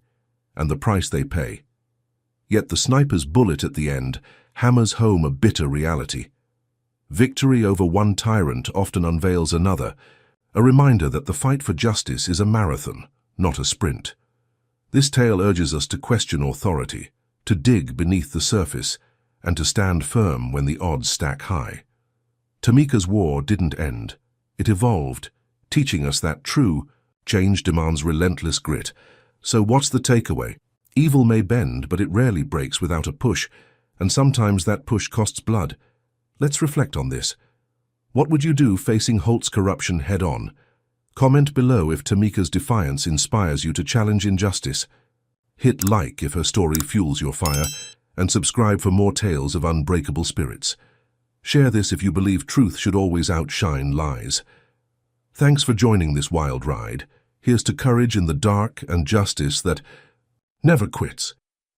and the price they pay. Yet the sniper's bullet at the end hammers home a bitter reality. Victory over one tyrant often unveils another, a reminder that the fight for justice is a marathon, not a sprint. This tale urges us to question authority, to dig beneath the surface, and to stand firm when the odds stack high. Tamika's war didn't end. It evolved, teaching us that true change demands relentless grit. So what's the takeaway? Evil may bend, but it rarely breaks without a push, and sometimes that push costs blood. Let's reflect on this. What would you do facing Holt's corruption head-on? Comment below if Tamika's defiance inspires you to challenge injustice. Hit like if her story fuels your fire, and subscribe for more tales of unbreakable spirits. Share this if you believe truth should always outshine lies. Thanks for joining this wild ride. Here's to courage in the dark and justice that never quits.